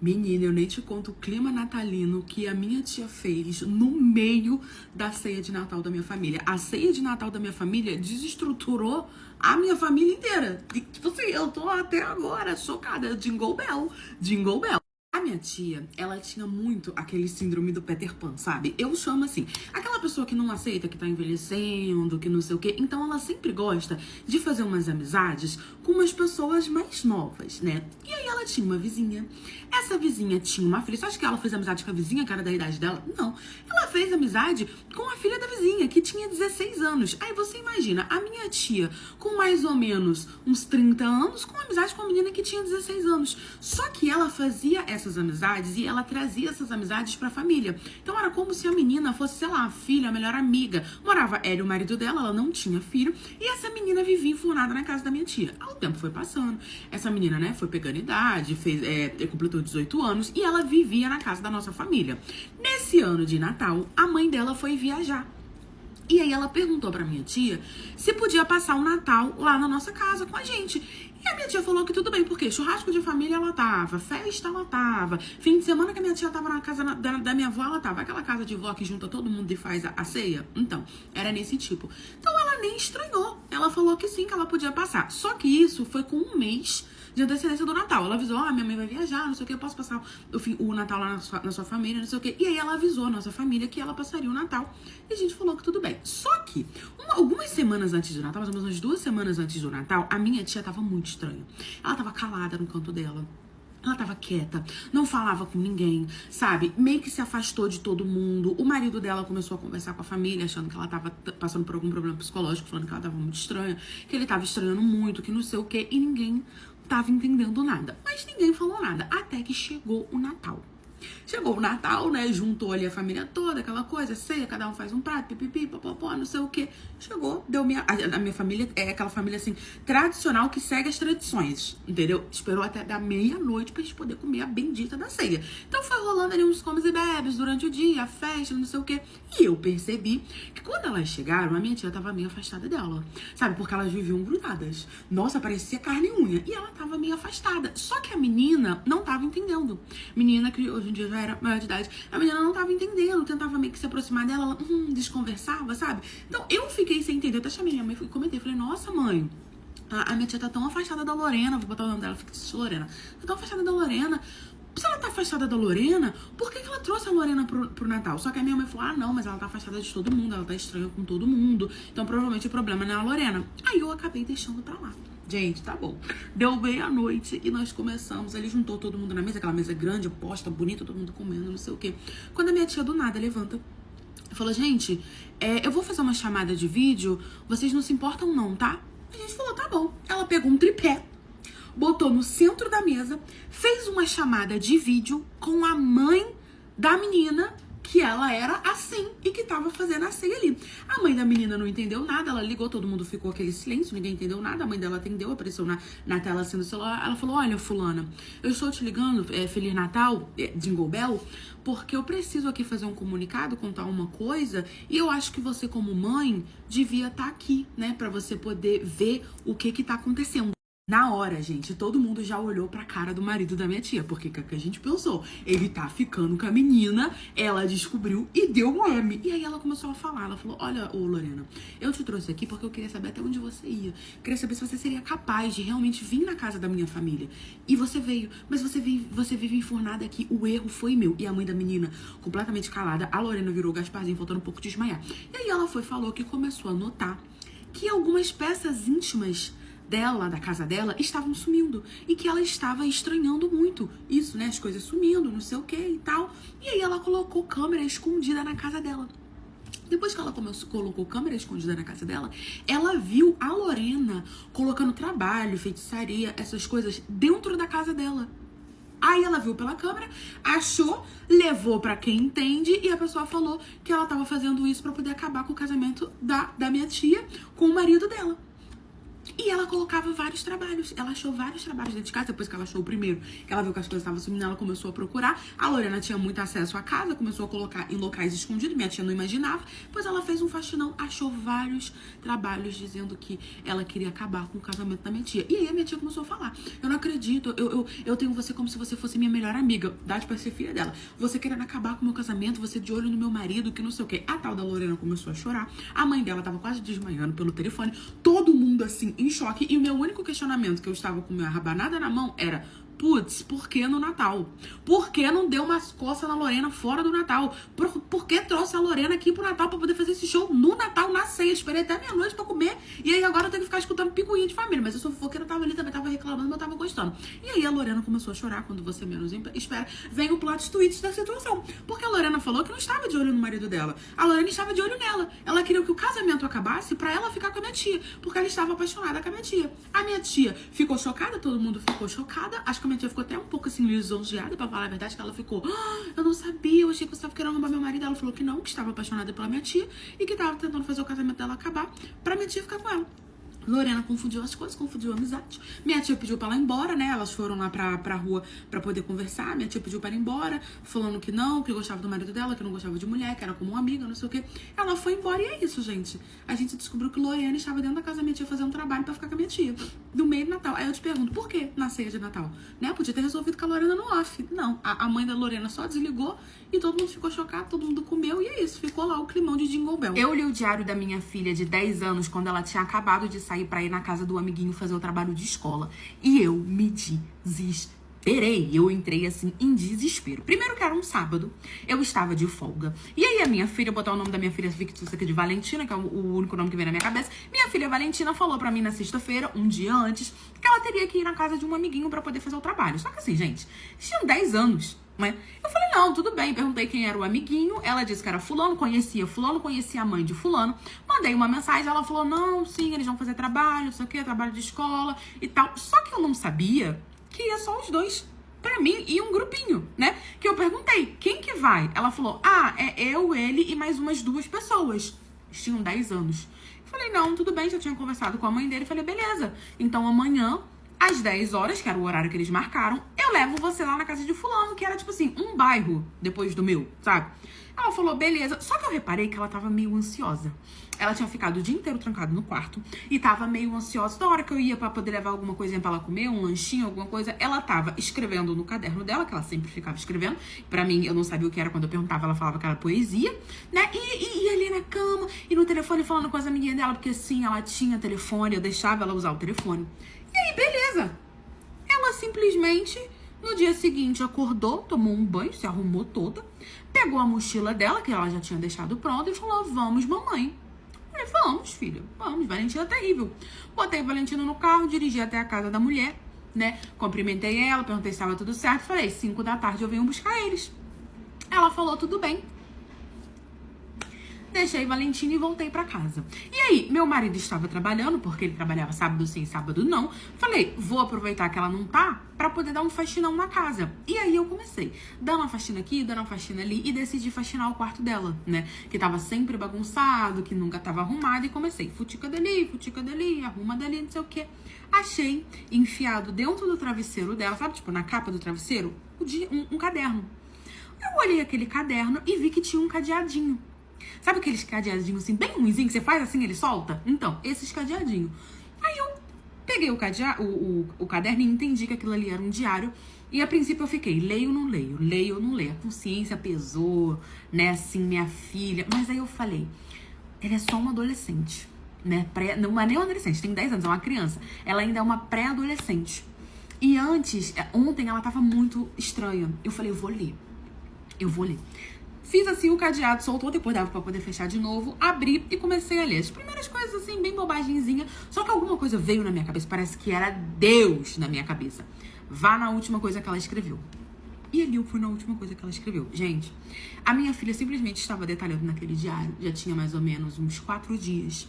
Menina, eu nem te conto o clima natalino que a minha tia fez no meio da ceia de Natal da minha família. A ceia de Natal da minha família desestruturou a minha família inteira. E, tipo assim, eu tô até agora chocada. Jingle Bell, Jingle Bell. A minha tia, ela tinha muito aquele síndrome do Peter Pan, sabe? Eu chamo assim, aquela pessoa que não aceita que tá envelhecendo, que não sei o quê. Então ela sempre gosta de fazer umas amizades com umas pessoas mais novas, né? E aí ela tinha uma vizinha. Essa vizinha tinha uma filha. Você acha que ela fez amizade com a vizinha, que era da idade dela? Não. Ela fez amizade com a filha da vizinha, que tinha 16 anos. Aí você imagina, a minha tia, com mais ou menos uns 30 anos, com amizade com a menina que tinha 16 anos. Só que ela fazia essas amizades e ela trazia essas amizades pra família. Então era como se a menina fosse, sei lá, a filha, a melhor amiga. Morava ela e o marido dela, ela não tinha filho. E essa menina vivia enfurnada na casa da minha tia. O tempo foi passando. Essa menina, né, foi pegando idade, completou 18 anos e ela vivia na casa da nossa família. Nesse ano de Natal, a mãe dela foi viajar. E aí ela perguntou pra minha tia se podia passar o Natal lá na nossa casa com a gente. E a minha tia falou que tudo bem, porque churrasco de família ela tava, festa ela tava, fim de semana que a minha tia tava na casa da minha avó, ela tava. Aquela casa de vó que junta todo mundo e faz a ceia. Então, era nesse tipo. Então ela nem estranhou. Ela falou que sim, que ela podia passar. Só que isso foi com um mês de antecedência do Natal. Ela avisou, minha mãe vai viajar, não sei o que, eu posso passar o Natal lá na sua família, não sei o que. E aí ela avisou a nossa família que ela passaria o Natal. E a gente falou que tudo bem. Só que, algumas semanas antes do Natal, mais ou menos umas 2 semanas antes do Natal, a minha tia tava muito estranha. Ela tava calada no canto dela. Ela tava quieta, não falava com ninguém, sabe? Meio que se afastou de todo mundo. O marido dela começou a conversar com a família, achando que ela tava passando por algum problema psicológico, falando que ela tava muito estranha, que ele tava estranhando muito, que não sei o quê, e ninguém tava entendendo nada. Mas ninguém falou nada, até que chegou o Natal. Chegou o Natal, né? Juntou ali a família toda, aquela coisa, ceia, cada um faz um prato, pipipi, popopó, não sei o que. Chegou, deu a minha família é aquela família assim, tradicional que segue as tradições, entendeu? Esperou até da meia-noite pra gente poder comer a bendita da ceia. Então foi rolando ali uns comes e bebes durante o dia, a festa, não sei o que. E eu percebi que quando elas chegaram, a minha tia tava meio afastada dela, sabe? Porque elas viviam grudadas. Nossa, parecia carne e unha. E ela tava meio afastada. Só que a menina não tava entendendo. Menina que hoje em dia já era maior de idade. A menina não tava entendendo, tentava meio que se aproximar dela, ela desconversava, sabe? Então eu fiquei sem entender. Eu até chamei minha mãe e comentei, falei, nossa mãe, a minha tia tá tão afastada da Lorena, vou botar o nome dela, fica Lorena. Tá tão afastada da Lorena. Se ela tá afastada da Lorena, por que ela trouxe a Lorena pro Natal? Só que a minha mãe falou, não, mas ela tá afastada de todo mundo, ela tá estranha com todo mundo. Então provavelmente o problema não é a Lorena. Aí eu acabei deixando pra lá. Gente, tá bom. Deu meia-noite e nós começamos. Ele juntou todo mundo na mesa, aquela mesa grande, posta, bonita, todo mundo comendo, não sei o quê. Quando a minha tia do nada levanta e falou, gente, eu vou fazer uma chamada de vídeo, vocês não se importam não, tá? A gente falou, tá bom. Ela pegou um tripé, botou no centro da mesa, fez uma chamada de vídeo com a mãe da menina, que ela era assim e que tava fazendo a ceia ali. A mãe da menina não entendeu nada, ela ligou, todo mundo ficou aquele silêncio, ninguém entendeu nada. A mãe dela atendeu, apareceu na tela assim no celular. Ela falou, olha, fulana, eu estou te ligando, Feliz Natal, Jingle Bell, porque eu preciso aqui fazer um comunicado, contar uma coisa, e eu acho que você como mãe devia estar aqui, né, pra você poder ver o que tá acontecendo. Na hora, gente, todo mundo já olhou pra cara do marido da minha tia, porque o que a gente pensou? Ele tá ficando com a menina, ela descobriu e deu um M. E aí ela começou a falar, ela falou, olha, ô Lorena, eu te trouxe aqui porque eu queria saber até onde você ia. Queria saber se você seria capaz de realmente vir na casa da minha família. E você veio, mas você vive enfurnada aqui, o erro foi meu. E a mãe da menina, completamente calada, a Lorena virou Gasparzinho, faltando um pouco de desmaiar. E aí ela falou que começou a notar que algumas peças íntimas dela, da casa dela, estavam sumindo e que ela estava estranhando muito isso, né, as coisas sumindo, não sei o que e tal. E aí ela colocou câmera escondida na casa dela. Depois que ela colocou câmera escondida na casa dela, ela viu a Lorena colocando trabalho, feitiçaria, essas coisas dentro da casa dela. Aí ela viu pela câmera, achou, levou pra quem entende e a pessoa falou que ela tava fazendo isso pra poder acabar com o casamento da minha tia com o marido dela. E ela colocava vários trabalhos. Ela achou vários trabalhos dentro de casa. Depois que ela achou o primeiro, que ela viu que as coisas estavam sumindo, ela começou a procurar. A Lorena tinha muito acesso à casa, começou a colocar em locais escondidos. Minha tia não imaginava. Depois ela fez um faxinão, achou vários trabalhos dizendo que ela queria acabar com o casamento da minha tia. E aí a minha tia começou a falar: eu não acredito, eu tenho você como se você fosse minha melhor amiga. Dade pra ser filha dela. Você querendo acabar com o meu casamento, você de olho no meu marido, que não sei o quê. A tal da Lorena começou a chorar. A mãe dela tava quase desmaiando pelo telefone. Todo mundo assim, em choque. E o meu único questionamento, que eu estava com minha rabanada na mão, era: putz, por que no Natal? Por que não deu umas costas na Lorena fora do Natal? Por que trouxe a Lorena aqui pro Natal pra poder fazer esse show no Natal, na ceia? Esperei até meia-noite pra comer. E aí agora eu tenho que ficar escutando picuinha de família. Mas eu sou fofoqueira, tava ali, também tava reclamando, mas eu tava gostando. E aí a Lorena começou a chorar. Quando você menos espera, vem o plot twist da situação. Porque a Lorena falou que não estava de olho no marido dela. A Lorena estava de olho nela. Ela queria que o casamento acabasse pra ela ficar com a minha tia. Porque ela estava apaixonada com a minha tia. A minha tia ficou chocada, todo mundo ficou chocada. Acho que a minha tia ficou até um pouco assim lisonjeada, pra falar a verdade, que ela ficou: eu não sabia, eu achei que você estava querendo roubar meu marido. Ela falou que não, que estava apaixonada pela minha tia e que estava tentando fazer o casamento dela acabar pra minha tia ficar com ela. Lorena confundiu as coisas, confundiu a amizade. Minha tia pediu pra ela ir embora, né? Elas foram lá pra rua pra poder conversar. Minha tia pediu pra ela ir embora, falando que não, que gostava do marido dela, que não gostava de mulher, que era como uma amiga, não sei o quê. Ela foi embora e é isso, gente. A gente descobriu que Lorena estava dentro da casa da minha tia fazendo trabalho pra ficar com a minha tia, no meio do Natal. Aí eu te pergunto, por que na ceia de Natal? Né? Podia ter resolvido com a Lorena no off. Não, a mãe da Lorena só desligou e todo mundo ficou chocado, todo mundo comeu e é isso. Ficou lá o climão de Jingle Bell. Eu li o diário da minha filha de 10 anos, quando ela tinha acabado de sair pra ir na casa do amiguinho fazer o trabalho de escola. E eu me desesperei. Eu entrei assim em desespero. Primeiro que era um sábado, eu estava de folga. E aí a minha filha, botar o nome da minha filha fictícia aqui de Valentina, que é o único nome que vem na minha cabeça. Minha filha Valentina falou pra mim na sexta-feira, um dia antes, que ela teria que ir na casa de um amiguinho pra poder fazer o trabalho. Só que assim, gente, tinham 10 anos. Né? Eu falei, não, tudo bem. Perguntei quem era o amiguinho. Ela disse que era fulano, conhecia a mãe de fulano. Mandei uma mensagem, ela falou, não, sim, eles vão fazer trabalho, não sei o que, trabalho de escola e tal. Só que eu não sabia que ia só os dois. Pra mim, e um grupinho, né? Que eu perguntei, quem que vai? Ela falou, é eu, ele e mais umas 2 pessoas. Eles tinham 10 anos. Eu falei, não, tudo bem, já tinha conversado com a mãe dele. Falei, beleza, então amanhã, às 10 horas, que era o horário que eles marcaram, eu levo você lá na casa de fulano, que era tipo assim, um bairro depois do meu, sabe? Ela falou, beleza. Só que eu reparei que ela tava meio ansiosa. Ela tinha ficado o dia inteiro trancada no quarto e tava meio ansiosa. Da hora que eu ia pra poder levar alguma coisinha pra ela comer, um lanchinho, alguma coisa, ela tava escrevendo no caderno dela, que ela sempre ficava escrevendo. Pra mim, eu não sabia o que era. Quando eu perguntava, ela falava que era poesia, né? E ali na cama, e no telefone falando com as amiguinhas dela, porque sim, ela tinha telefone, eu deixava ela usar o telefone. E aí, beleza. Ela simplesmente, no dia seguinte, acordou, tomou um banho, se arrumou toda, pegou a mochila dela, que ela já tinha deixado pronta, e falou, vamos, mamãe. Eu falei, vamos, filha, vamos, Valentina é terrível. Botei Valentina no carro, dirigi até a casa da mulher, né? Cumprimentei ela, perguntei se estava tudo certo, falei, 5 da tarde eu venho buscar eles. Ela falou, tudo bem. Deixei Valentina e voltei pra casa. E aí, meu marido estava trabalhando, porque ele trabalhava sábado sim, sábado não. Falei, vou aproveitar que ela não tá, pra poder dar um faxinão na casa. E aí eu comecei, dando uma faxina aqui, dando uma faxina ali, e decidi faxinar o quarto dela, né? Que tava sempre bagunçado, que nunca tava arrumado, e comecei, futica dali, arruma dali, não sei o quê. Achei enfiado dentro do travesseiro dela, sabe, tipo, na capa do travesseiro, um caderno. Eu olhei aquele caderno e vi que tinha um cadeadinho. Sabe aqueles cadeadinhos assim, bem ruimzinho, que você faz assim, ele solta? Então, esses cadeadinhos. Aí eu peguei o caderno e entendi que aquilo ali era um diário. E a princípio eu fiquei, leio ou não leio? Leio ou não leio? A consciência pesou, né, assim, minha filha. Mas aí eu falei, ela é só uma adolescente, né? Não é nem uma adolescente, tem 10 anos, é uma criança. Ela ainda é uma pré-adolescente. E ontem ela tava muito estranha. Eu falei, eu vou ler. Fiz assim o cadeado, soltou, depois dava pra poder fechar de novo, abri e comecei a ler. As primeiras coisas assim, bem bobagemzinha, só que alguma coisa veio na minha cabeça, parece que era Deus na minha cabeça. Vá na última coisa que ela escreveu. E ali eu fui na última coisa que ela escreveu. Gente, a minha filha simplesmente estava detalhando naquele diário, já tinha mais ou menos uns 4 dias,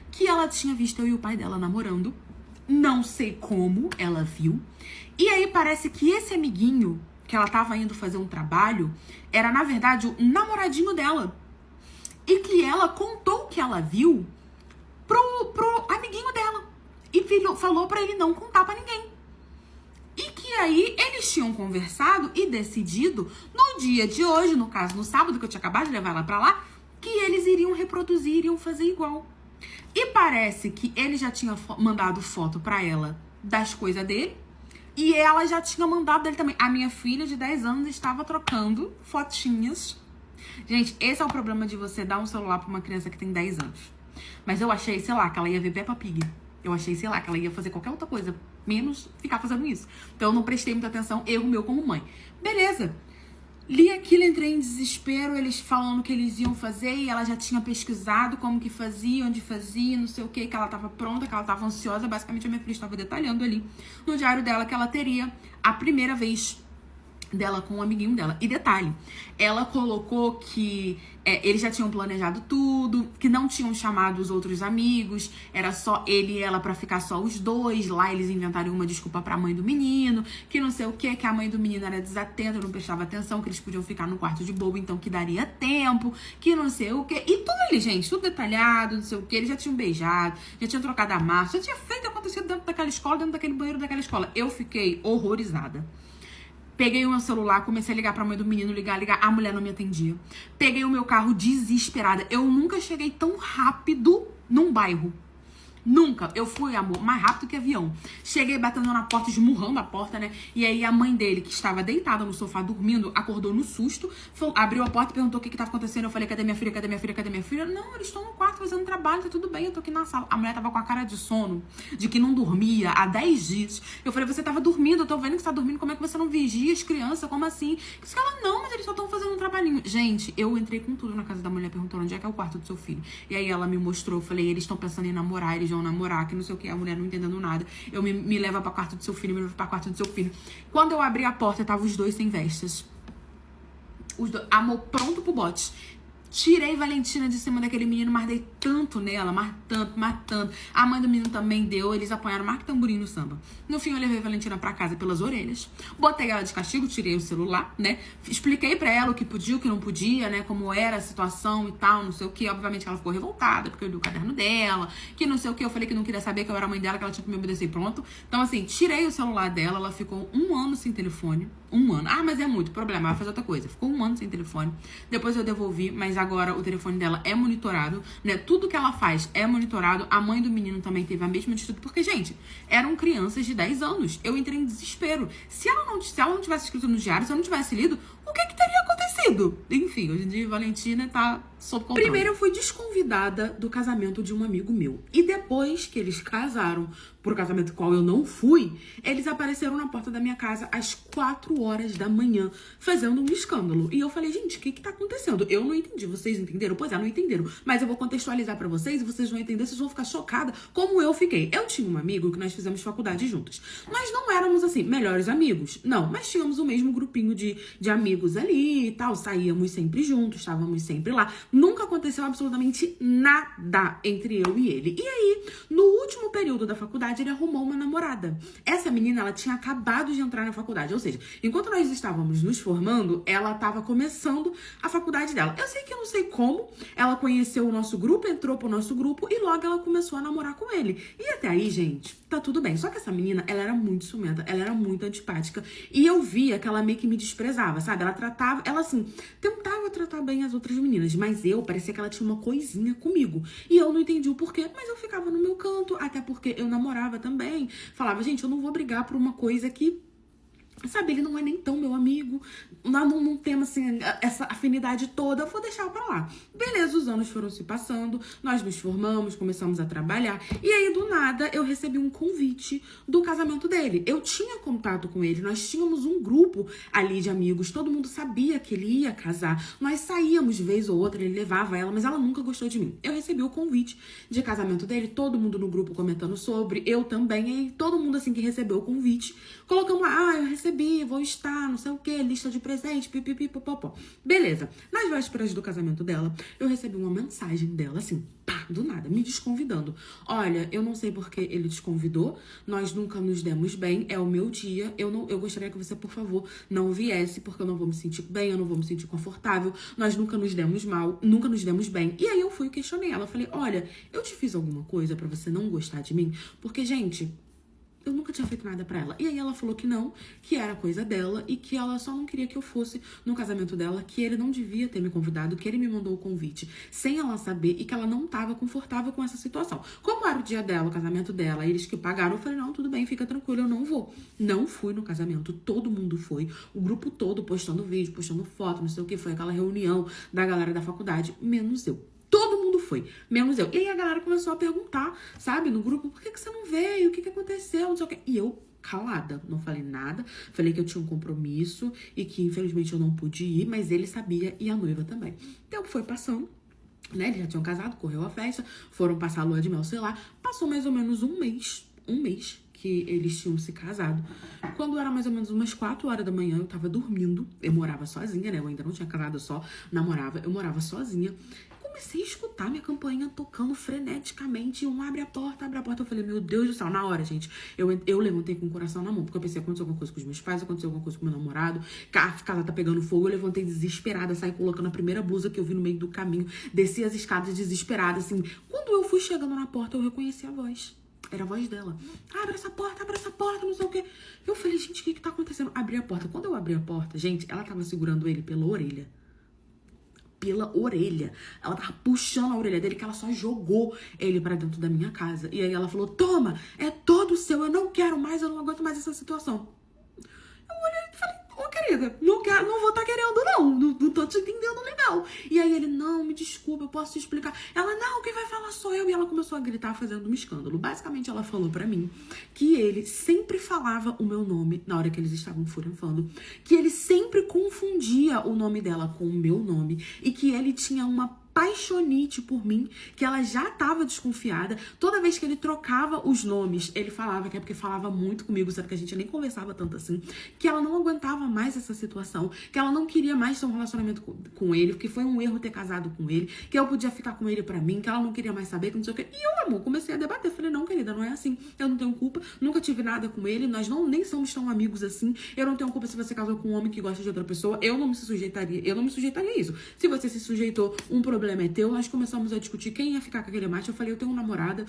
que ela tinha visto eu e o pai dela namorando. Não sei como ela viu. E aí parece que esse amiguinho que ela tava indo fazer um trabalho, era, na verdade, o namoradinho dela. E que ela contou que ela viu pro amiguinho dela. e falou pra ele não contar pra ninguém. E que aí eles tinham conversado e decidido no dia de hoje, no caso no sábado, que eu tinha acabado de levar ela pra lá, que eles iriam reproduzir, iriam fazer igual. E parece que ele já tinha mandado foto pra ela das coisas dele, e ela já tinha mandado dele também. A minha filha de 10 anos estava trocando fotinhas. Gente, esse é o problema de você dar um celular pra uma criança que tem 10 anos. Mas eu achei, sei lá, que ela ia ver Peppa Pig. Eu achei, sei lá, que ela ia fazer qualquer outra coisa, menos ficar fazendo isso. Então eu não prestei muita atenção, erro meu como mãe. Beleza. Li aquilo, entrei em desespero, eles falando que eles iam fazer, e ela já tinha pesquisado como que fazia, onde fazia, não sei o que ela tava pronta, que ela tava ansiosa. Basicamente a minha filha estava detalhando ali no diário dela que ela teria a primeira vez dela com um amiguinho dela. E detalhe, ela colocou que eles já tinham planejado tudo, que não tinham chamado os outros amigos, era só ele e ela pra ficar só os dois. Lá eles inventaram uma desculpa pra mãe do menino, que não sei o que a mãe do menino era desatenta, não prestava atenção, que eles podiam ficar no quarto de bobo, então que daria tempo, que não sei o que. E tudo ali, gente, tudo detalhado, não sei o que. Eles já tinham beijado, já tinham trocado a marcha, já tinha feito acontecido dentro daquela escola, dentro daquele banheiro daquela escola. Eu fiquei horrorizada. Peguei o meu celular, comecei a ligar pra mãe do menino, ligar. A mulher não me atendia. Peguei o meu carro desesperada. Eu nunca cheguei tão rápido num bairro. Nunca. Eu fui, amor, mais rápido que avião. Cheguei batendo na porta, esmurrando a porta, né? E aí a mãe dele, que estava deitada no sofá dormindo, acordou no susto, abriu a porta e perguntou o que tava acontecendo. Eu falei, cadê minha filha, cadê minha filha, cadê minha filha? Não, eles estão no quarto fazendo trabalho, tá tudo bem, eu tô aqui na sala. A mulher tava com a cara de sono, de que não dormia há 10 dias. Eu falei, você tava dormindo, eu tô vendo que você tá dormindo, como é que você não vigia as crianças, como assim? Disse que ela, não, mas eles só estão fazendo um trabalhinho. Gente, eu entrei com tudo na casa da mulher, perguntando onde é que é o quarto do seu filho. E aí ela me mostrou, eu falei, eles estão pensando em namorar, eles vão namorar, que não sei o que, a mulher não entendendo nada. Eu me leva pra quarto do seu filho, me leva pra quarto do seu filho. Quando eu abri a porta, tava os dois sem vestas. Os dois, amor, pronto pro bote. Tirei Valentina de cima daquele menino, mas dei tanto nela, mas tanto. A mãe do menino também deu, eles apanharam mais que tamborim no samba. No fim, eu levei Valentina pra casa pelas orelhas, botei ela de castigo, tirei o celular, né? Expliquei pra ela o que podia, o que não podia, né? Como era a situação e tal, não sei o que. Obviamente ela ficou revoltada, porque eu li o caderno dela, que não sei o que. Eu falei que não queria saber, que eu era a mãe dela, que ela tinha que me obedecer e pronto. Então, assim, tirei o celular dela, ela ficou 1 ano sem telefone. 1 ano. Ah, mas é muito problema, vai fazer outra coisa. Ficou 1 ano sem telefone. Depois eu devolvi, mas agora o telefone dela é monitorado, né? Tudo que ela faz é monitorado. A mãe do menino também teve a mesma atitude, porque, gente, eram crianças de 10 anos. Eu entrei em desespero. Se ela não tivesse escrito no diário, se eu não tivesse lido, o que teria acontecido? Enfim, hoje em dia Valentina tá sob controle. Primeiro eu fui desconvidada do casamento de um amigo meu. E depois que eles casaram, pro casamento qual eu não fui, eles apareceram na porta da minha casa às 4 horas da manhã, fazendo um escândalo. E eu falei, gente, o que tá acontecendo? Eu não entendi. Vocês entenderam? Pois é, não entenderam. Mas eu vou contextualizar pra vocês e vocês vão entender, vocês vão ficar chocadas como eu fiquei. Eu tinha um amigo que nós fizemos faculdade juntos. Nós não éramos, assim, melhores amigos. Não, mas tínhamos o mesmo grupinho de amigos ali e tal. Saíamos sempre juntos, estávamos sempre lá. Nunca aconteceu absolutamente nada entre eu e ele. E aí, no último período da faculdade, ele arrumou uma namorada. Essa menina, ela tinha acabado de entrar na faculdade. Ou seja, enquanto nós estávamos nos formando, ela estava começando a faculdade dela. Eu sei que eu não sei como, ela conheceu o nosso grupo, entrou pro nosso grupo e logo ela começou a namorar com ele. E até aí, gente, tá tudo bem. Só que essa menina, ela era muito ciumenta, ela era muito antipática. E eu via que ela meio que me desprezava, sabe? Ela assim, tentava tratar bem as outras meninas, mas parecia que ela tinha uma coisinha comigo. E eu não entendi o porquê, mas eu ficava no meu canto, até porque eu namorava também. Falava, gente, eu não vou brigar por uma coisa que, sabe, ele não é nem tão meu amigo, não temos assim, essa afinidade toda, eu vou deixar pra lá. Beleza, os anos foram se passando, nós nos formamos, começamos a trabalhar, e aí do nada eu recebi um convite do casamento dele. Eu tinha contato com ele, nós tínhamos um grupo ali de amigos, todo mundo sabia que ele ia casar, nós saíamos vez ou outra, ele levava ela, mas ela nunca gostou de mim. Eu recebi o convite de casamento dele, todo mundo no grupo comentando sobre, eu também, e todo mundo assim que recebeu o convite, colocamos lá, eu recebi, vou estar, não sei o que, lista de presente, pipipipopopó. Beleza. Nas vésperas do casamento dela, eu recebi uma mensagem dela, assim, pá, do nada, me desconvidando. Olha, eu não sei porque ele te convidou, nós nunca nos demos bem, é o meu dia, eu gostaria que você, por favor, não viesse, porque eu não vou me sentir bem, eu não vou me sentir confortável, nós nunca nos demos mal, nunca nos demos bem. E aí eu fui e questionei ela, falei, olha, eu te fiz alguma coisa pra você não gostar de mim? Porque, gente, eu nunca tinha feito nada pra ela. E aí ela falou que não, que era coisa dela e que ela só não queria que eu fosse no casamento dela, que ele não devia ter me convidado, que ele me mandou o convite sem ela saber e que ela não tava confortável com essa situação. Como era o dia dela, o casamento dela, eles que pagaram, eu falei, não, tudo bem, fica tranquilo, eu não vou. Não fui no casamento, todo mundo foi, o grupo todo postando vídeo, postando foto, não sei o que, foi aquela reunião da galera da faculdade, menos eu. Todo mundo foi, menos eu. E aí a galera começou a perguntar, sabe, no grupo, por que você não veio? O que aconteceu? Não sei o quê. E eu, calada, não falei nada. Falei que eu tinha um compromisso e que, infelizmente, eu não pude ir, mas ele sabia e a noiva também. Então, foi passando, né? Eles já tinham casado, correu a festa, foram passar a lua de mel, sei lá. Passou mais ou menos um mês que eles tinham se casado. Quando era mais ou menos umas 4 horas da manhã, eu tava dormindo. Eu morava sozinha, né? Eu ainda não tinha casado, eu só namorava. Eu morava sozinha. Comecei a escutar minha campainha tocando freneticamente. Abre a porta, abre a porta. Eu falei, meu Deus do céu, na hora, gente. Eu levantei com o coração na mão, porque eu pensei, aconteceu alguma coisa com os meus pais, aconteceu alguma coisa com o meu namorado, a casa tá pegando fogo. Eu levantei desesperada, saí colocando a primeira blusa que eu vi no meio do caminho, desci as escadas desesperada, assim. Quando eu fui chegando na porta, eu reconheci a voz. Era a voz dela. Abre essa porta, não sei o quê. Eu falei, gente, o que tá acontecendo? Abri a porta. Quando eu abri a porta, gente, ela tava segurando ele pela orelha. Ela tava puxando a orelha dele, que ela só jogou ele pra dentro da minha casa. E aí ela falou, toma, é todo seu, eu não quero mais, eu não aguento mais essa situação. Eu olhei e falei, ô querida, não vou estar querendo não tô te entendendo legal. E aí ele, não, me desculpa, eu posso te explicar. Ela, não, quem vai falar sou eu. E ela começou a gritar fazendo um escândalo. Basicamente ela falou pra mim que ele sempre falava o meu nome na hora que eles estavam furanfando, que ele sempre confundia o nome dela com o meu nome e que ele tinha uma paixonite por mim, que ela já tava desconfiada. Toda vez que ele trocava os nomes, ele falava que é porque falava muito comigo, sendo que a gente nem conversava tanto assim, que ela não aguentava mais essa situação, que ela não queria mais ter um relacionamento com ele, que foi um erro ter casado com ele, que eu podia ficar com ele pra mim, que ela não queria mais saber, que não sei o que. E eu, amor, comecei a debater. Falei, não, querida, não é assim. Eu não tenho culpa, nunca tive nada com ele, nós nem somos tão amigos assim. Eu não tenho culpa se você casou com um homem que gosta de outra pessoa. Eu não me sujeitaria a isso. Se você se sujeitou, um problema é teu. Nós começamos a discutir quem ia ficar com aquele macho. Eu falei, eu tenho um namorado,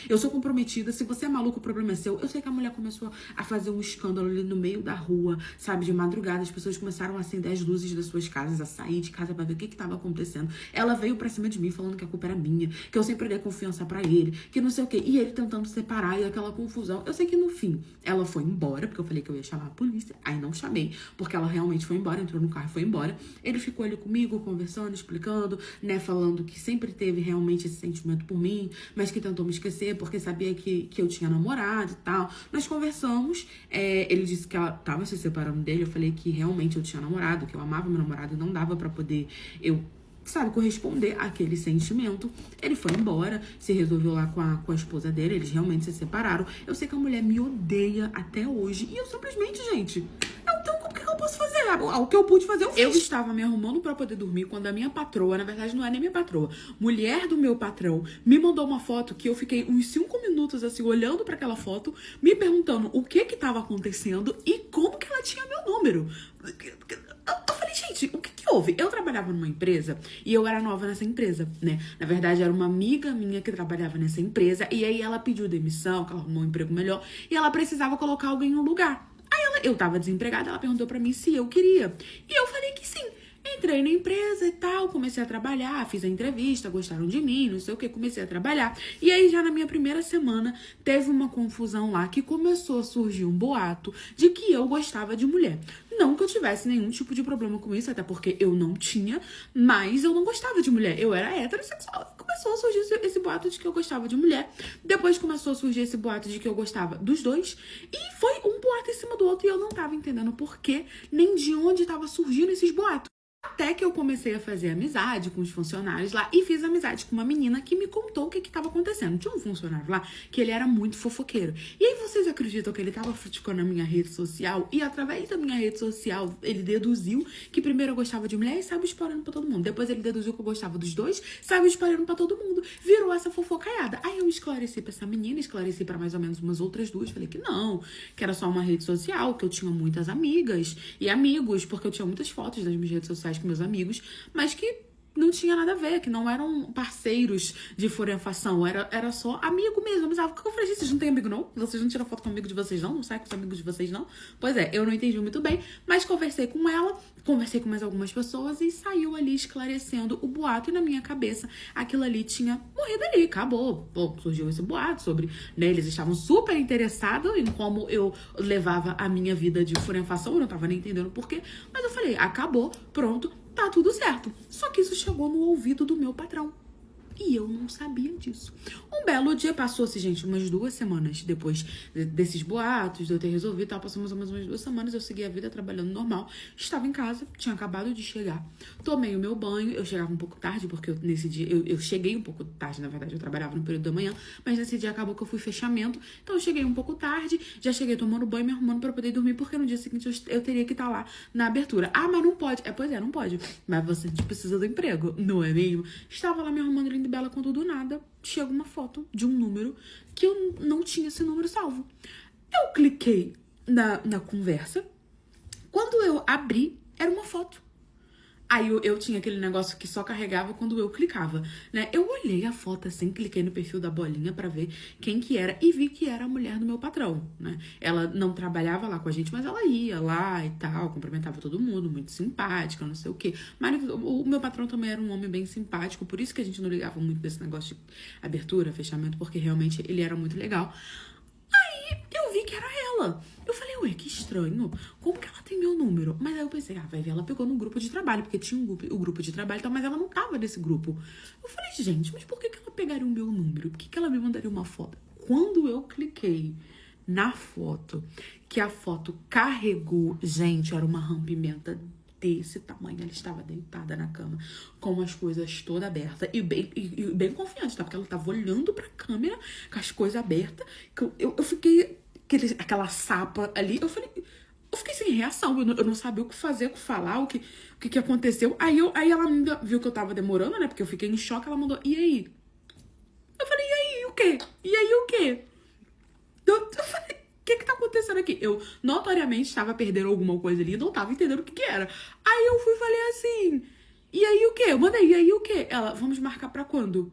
eu sou comprometida. Se você é maluco, o problema é seu. Eu sei que a mulher começou a fazer um escândalo ali no meio da rua, sabe, de madrugada. As pessoas começaram a acender as luzes das suas casas, a sair de casa pra ver o que tava acontecendo. Ela veio pra cima de mim falando que a culpa era minha, que eu sempre dei confiança pra ele, que não sei o quê. E ele tentando separar e aquela confusão. Eu sei que no fim ela foi embora, porque eu falei que eu ia chamar a polícia. Aí não chamei, porque ela realmente foi embora, entrou no carro e foi embora. Ele ficou ali comigo, conversando, explicando, né, falando que sempre teve realmente esse sentimento por mim, mas que tentou me esquecer porque sabia que eu tinha namorado e tal. Nós conversamos, ele disse que ela tava se separando dele, eu falei que realmente eu tinha namorado, que eu amava meu namorado e não dava pra poder sabe, corresponder àquele sentimento. Ele foi embora, se resolveu lá com a esposa dele, eles realmente se separaram. Eu sei que a mulher me odeia até hoje e eu simplesmente, gente, então o que eu posso fazer? O que eu pude fazer, eu fiz. Eu estava me arrumando pra poder dormir quando a minha patroa, na verdade não é nem minha patroa, mulher do meu patrão, me mandou uma foto que eu fiquei uns 5 minutos assim, olhando pra aquela foto, me perguntando o que tava acontecendo e como que ela tinha meu número. Eu falei, gente, o que houve? Eu trabalhava numa empresa e eu era nova nessa empresa, né? Na verdade, era uma amiga minha que trabalhava nessa empresa e aí ela pediu demissão, que ela arrumou um emprego melhor e ela precisava colocar alguém no lugar. Aí eu tava desempregada, ela perguntou pra mim se eu queria. E eu falei que sim. Entrei na empresa e tal, comecei a trabalhar, fiz a entrevista, gostaram de mim, não sei o que, comecei a trabalhar. E aí já na minha primeira semana teve uma confusão lá que começou a surgir um boato de que eu gostava de mulher. Não que eu tivesse nenhum tipo de problema com isso, até porque eu não tinha, mas eu não gostava de mulher. Eu era heterossexual. Começou a surgir esse boato de que eu gostava de mulher. Depois começou a surgir esse boato de que eu gostava dos dois. E foi um boato em cima do outro e eu não tava entendendo por quê, nem de onde tava surgindo esses boatos. Até que eu comecei a fazer amizade com os funcionários lá e fiz amizade com uma menina que me contou o que estava acontecendo. Tinha um funcionário lá que ele era muito fofoqueiro. E aí vocês acreditam que ele estava criticando a minha rede social e através da minha rede social ele deduziu que primeiro eu gostava de mulher e saiu espalhando pra todo mundo. Depois ele deduziu que eu gostava dos dois, saiu espalhando pra todo mundo. Virou essa fofocaiada. Aí eu esclareci pra essa menina, esclareci pra mais ou menos umas outras duas. Falei que não, que era só uma rede social, que eu tinha muitas amigas e amigos, porque eu tinha muitas fotos nas minhas redes sociais com meus amigos, mas que não tinha nada a ver, que não eram parceiros de forenfação, era só amigo mesmo. Amizade. Porque eu falei, gente, vocês não têm amigo não? Vocês não tiram foto com amigo de vocês não? Não sai com os amigos de vocês não? Pois é, eu não entendi muito bem, mas conversei com ela, conversei com mais algumas pessoas e saiu ali esclarecendo o boato e na minha cabeça aquilo ali tinha morrido ali, acabou. Pô, surgiu esse boato sobre, né, eles estavam super interessados em como eu levava a minha vida de forenfação, eu não tava nem entendendo o porquê, mas eu falei, acabou, pronto, tá tudo certo. Só que isso chegou no ouvido do meu patrão. E eu não sabia disso. Um belo dia, passou-se, gente, umas 2 semanas depois desses boatos, de eu ter resolvido, tal, passou mais ou menos umas 2 semanas, eu segui a vida trabalhando normal. Estava em casa, tinha acabado de chegar. Tomei o meu banho, eu chegava um pouco tarde, porque nesse dia, eu cheguei um pouco tarde, na verdade, eu trabalhava no período da manhã, mas nesse dia acabou que eu fui fechamento, então eu cheguei um pouco tarde, já cheguei tomando banho, me arrumando pra poder dormir, porque no dia seguinte eu teria que estar lá na abertura. Ah, mas não pode. Pois é, não pode. Mas você precisa do emprego, não é mesmo? Estava lá me arrumando linda e bela quando do nada chega uma foto de um número que eu não tinha esse número salvo. Eu cliquei na conversa. Quando eu abri, era uma foto. Aí eu tinha aquele negócio que só carregava quando eu clicava, né? Eu olhei a foto assim, cliquei no perfil da bolinha pra ver quem que era e vi que era a mulher do meu patrão, né? Ela não trabalhava lá com a gente, mas ela ia lá e tal, cumprimentava todo mundo, muito simpática, não sei o quê. Mas o meu patrão também era um homem bem simpático, por isso que a gente não ligava muito desse negócio de abertura, fechamento, porque realmente ele era muito legal. Eu vi que era ela. Eu falei, ué, que estranho. Como que ela tem meu número? Mas aí eu pensei, vai ver, ela pegou num grupo de trabalho, porque tinha o grupo de trabalho e tal, mas ela não tava nesse grupo. Eu falei, gente, mas por que ela pegaria o meu número? Por que ela me mandaria uma foto? Quando eu cliquei na foto, que a foto carregou, gente, era uma rampimenta desse tamanho, ela estava deitada na cama, com as coisas todas abertas e bem confiante, tá? Porque ela tava olhando pra câmera com as coisas abertas. Eu fiquei, aquela sapa ali, eu fiquei sem reação, eu não sabia o que fazer, o que falar, o que aconteceu. Aí ela ainda viu que eu tava demorando, né? Porque eu fiquei em choque, ela mandou, e aí? Eu falei, e aí, o quê? E aí, o quê? Eu falei, o que tá acontecendo aqui? Eu notoriamente estava perdendo alguma coisa ali, não tava entendendo o que era. Aí eu fui e falei assim, e aí o quê? Eu mandei, e aí o quê? Ela, vamos marcar pra quando?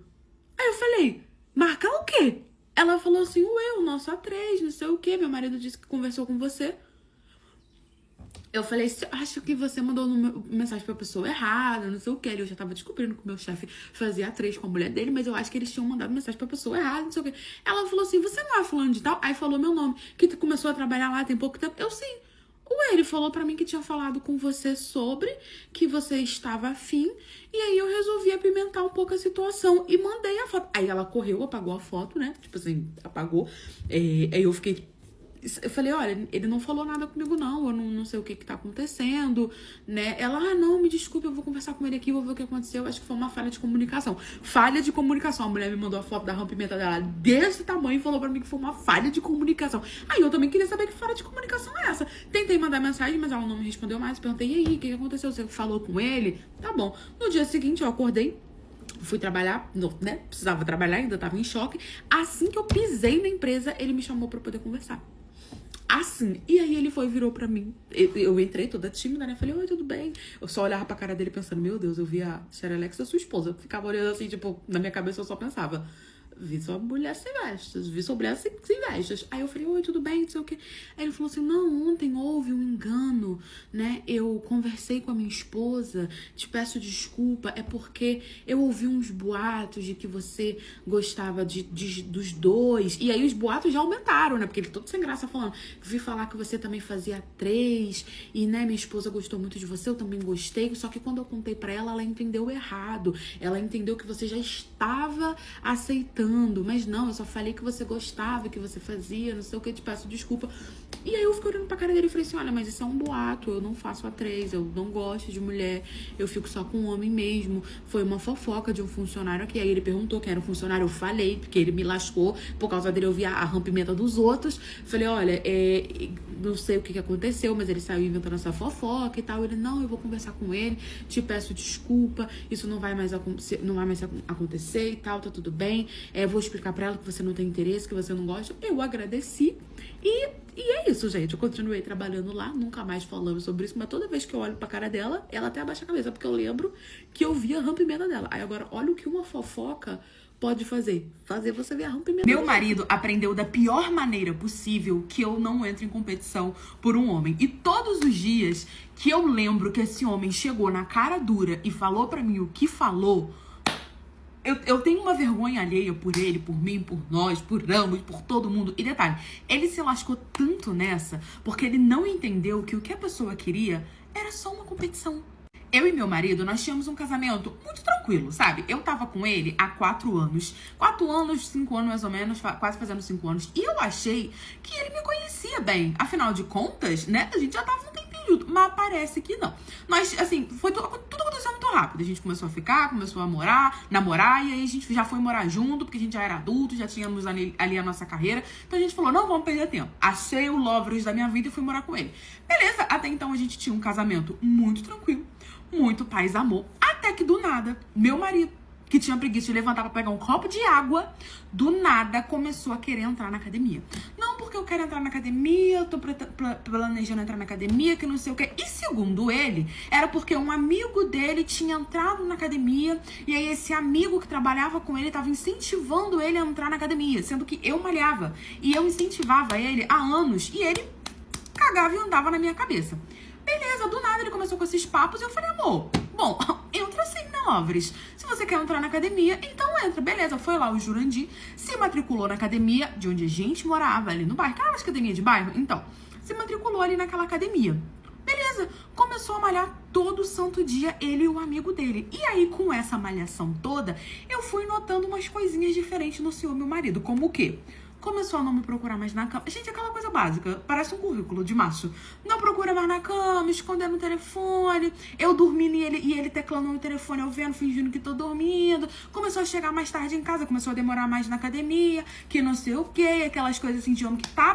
Aí eu falei, marcar o quê? Ela falou assim, ué, o nosso A3, não sei o quê, meu marido disse que conversou com você. Eu falei, acho que você mandou mensagem pra pessoa errada, não sei o que. Eu já tava descobrindo que o meu chefe fazia A3 com a mulher dele, mas eu acho que eles tinham mandado mensagem pra pessoa errada, não sei o que. Ela falou assim, você não é fulano de tal? Aí falou meu nome, que começou a trabalhar lá tem pouco tempo. Eu sim. Ué, ele falou pra mim que tinha falado com você sobre, que você estava afim, e aí eu resolvi apimentar um pouco a situação e mandei a foto. Aí ela correu, apagou a foto, né? Tipo assim, apagou. Aí eu fiquei... Eu falei, olha, ele não falou nada comigo não, eu não sei o que tá acontecendo, né? Ela, não, me desculpe, eu vou conversar com ele aqui, vou ver o que aconteceu. Acho que foi uma falha de comunicação. Falha de comunicação. A mulher me mandou a foto da rompimenta dela desse tamanho e falou pra mim que foi uma falha de comunicação. Aí eu também queria saber que falha de comunicação é essa. Tentei mandar mensagem, mas ela não me respondeu mais. Perguntei, e aí, o que aconteceu? Você falou com ele? Tá bom. No dia seguinte eu acordei, fui trabalhar, né? Precisava trabalhar, ainda tava em choque. Assim que eu pisei na empresa, ele me chamou pra poder conversar. Assim, e aí ele virou pra mim. Eu entrei toda tímida, né? Falei, oi, tudo bem? Eu só olhava pra cara dele pensando, meu Deus, eu vi a Xerelex da sua esposa. Eu ficava olhando assim, tipo, na minha cabeça eu só pensava, vi sua mulher sem vestas, vi sua mulher sem vestas. Aí eu falei, oi, tudo bem? Não sei o quê. Aí ele falou assim, não, ontem houve um engano, né? Eu conversei com a minha esposa, te peço desculpa, é porque eu ouvi uns boatos de que você gostava dos dois. E aí os boatos já aumentaram, né? Porque ele todo sem graça falando, vi falar que você também fazia 3 e, né, minha esposa gostou muito de você, eu também gostei, só que quando eu contei pra ela, ela entendeu errado. Ela entendeu que você já estava aceitando, mas não, eu só falei que você gostava, que você fazia, não sei o que, te peço desculpa. E aí eu fiquei olhando pra cara dele e falei assim, olha, mas isso é um boato, eu não faço a 3, eu não gosto de mulher, eu fico só com homem mesmo. Foi uma fofoca de um funcionário aqui. Aí ele perguntou quem era o funcionário, eu falei, porque ele me lascou, por causa dele ouvir a rompimenta dos outros. Falei, olha, não sei o que aconteceu, mas ele saiu inventando essa fofoca e tal. Ele, não, eu vou conversar com ele, te peço desculpa, isso não vai mais acontecer e tal, tá tudo bem. Vou explicar pra ela que você não tem interesse, que você não gosta. Eu agradeci e é isso, gente. Eu continuei trabalhando lá, nunca mais falando sobre isso, mas toda vez que eu olho pra cara dela, ela até abaixa a cabeça, porque eu lembro que eu vi a rompimenta dela. Aí agora, olha o que uma fofoca pode fazer você ver a rompimenta. Meu marido aprendeu da pior maneira possível que eu não entro em competição por um homem. E todos os dias que eu lembro que esse homem chegou na cara dura e falou pra mim o que falou, eu tenho uma vergonha alheia por ele, por mim, por nós, por ambos, por todo mundo. E detalhe, ele se lascou tanto nessa porque ele não entendeu que o que a pessoa queria era só uma competição. Eu e meu marido, nós tínhamos um casamento muito tranquilo, sabe? Eu tava com ele há 4 anos. 4 anos, 5 anos mais ou menos, quase fazendo 5 anos. E eu achei que ele me conhecia bem. Afinal de contas, né? A gente já tava um tempinho junto. Mas parece que não. Nós, assim, tudo aconteceu muito rápido. A gente começou a ficar, começou a namorar. E aí a gente já foi morar junto, porque a gente já era adulto, já tínhamos ali a nossa carreira. Então a gente falou, não vamos perder tempo. Achei o Lovers da minha vida e fui morar com ele. Beleza, até então a gente tinha um casamento muito tranquilo. Muito paz, amor. Até que do nada, meu marido, que tinha preguiça de levantar pra pegar um copo de água, do nada começou a querer entrar na academia. Não, porque eu quero entrar na academia, eu tô planejando entrar na academia, que não sei o quê. E segundo ele, era porque um amigo dele tinha entrado na academia, e aí esse amigo que trabalhava com ele tava incentivando ele a entrar na academia, sendo que eu malhava. E eu incentivava ele há anos, e ele cagava e andava na minha cabeça. Beleza, do nada ele começou com esses papos e eu falei, amor, bom, entra assim, né, Lovers? Se você quer entrar na academia, então entra. Beleza, foi lá o Jurandir, se matriculou na academia de onde a gente morava, ali no bairro. Aquela academia de bairro? Então, se matriculou ali naquela academia. Beleza, começou a malhar todo santo dia, ele e o amigo dele. E aí, com essa malhação toda, eu fui notando umas coisinhas diferentes no senhor, meu marido. Como o quê? Começou a não me procurar mais na cama. Gente, aquela coisa básica, parece um currículo de macho. Não procura mais na cama, escondendo o telefone. Eu dormindo e ele teclando no telefone, eu vendo, fingindo que tô dormindo. Começou a chegar mais tarde em casa, começou a demorar mais na academia, que não sei o quê, aquelas coisas assim de homem que tá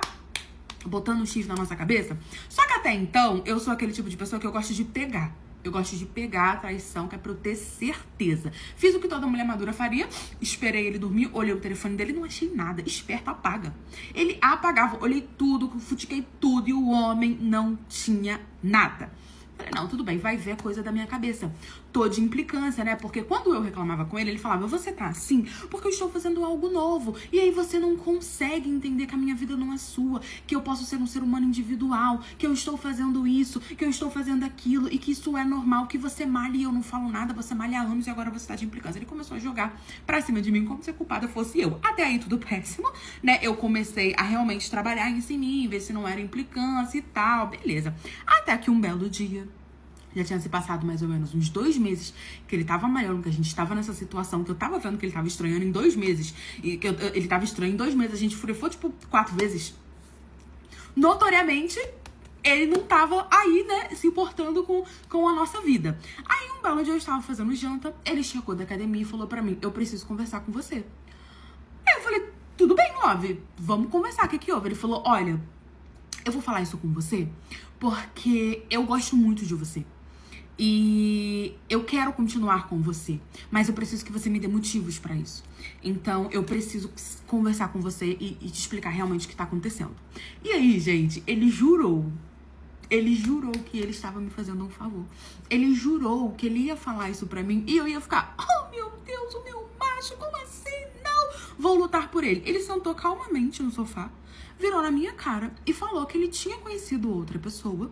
botando um chifre na nossa cabeça. Só que até então, eu sou aquele tipo de pessoa que eu gosto de pegar. Eu gosto de pegar a traição, que é pra eu ter certeza. Fiz o que toda mulher madura faria. Esperei ele dormir, olhei o telefone dele, não achei nada. Esperto, apaga. Ele apagava, olhei tudo, futiquei tudo e o homem não tinha nada. Falei, não, tudo bem, vai ver coisa da minha cabeça. Tô de implicância, né? Porque quando eu reclamava com ele, ele falava, você tá assim porque eu estou fazendo algo novo. E aí você não consegue entender que a minha vida não é sua, que eu posso ser um ser humano individual, que eu estou fazendo isso, que eu estou fazendo aquilo, e que isso é normal, que você malha e eu não falo nada, você malha há anos e agora você tá de implicância. Ele começou a jogar pra cima de mim como se a culpada fosse eu. Até aí tudo péssimo, né? Eu comecei a realmente trabalhar isso em mim, ver se não era implicância e tal, beleza. Até que um belo dia, já tinha se passado mais ou menos uns 2 meses que ele tava malhando, que a gente tava nessa situação, que eu tava vendo que ele tava estranhando em 2 meses. E que ele tava estranho em 2 meses, a gente furefou tipo 4 vezes. Notoriamente, ele não tava aí, né, se importando com a nossa vida. Aí um belo dia eu estava fazendo janta, ele chegou da academia e falou pra mim, eu preciso conversar com você. Aí eu falei, tudo bem, Love, vamos conversar, o que houve? Ele falou, olha, eu vou falar isso com você porque eu gosto muito de você. E eu quero continuar com você, mas eu preciso que você me dê motivos pra isso. Então eu preciso conversar com você e te explicar realmente o que tá acontecendo. E aí, gente, ele jurou que ele estava me fazendo um favor. Ele jurou que ele ia falar isso pra mim e eu ia ficar, oh meu Deus, o meu macho, como assim? Não, vou lutar por ele. Ele sentou calmamente no sofá, virou na minha cara e falou que ele tinha conhecido outra pessoa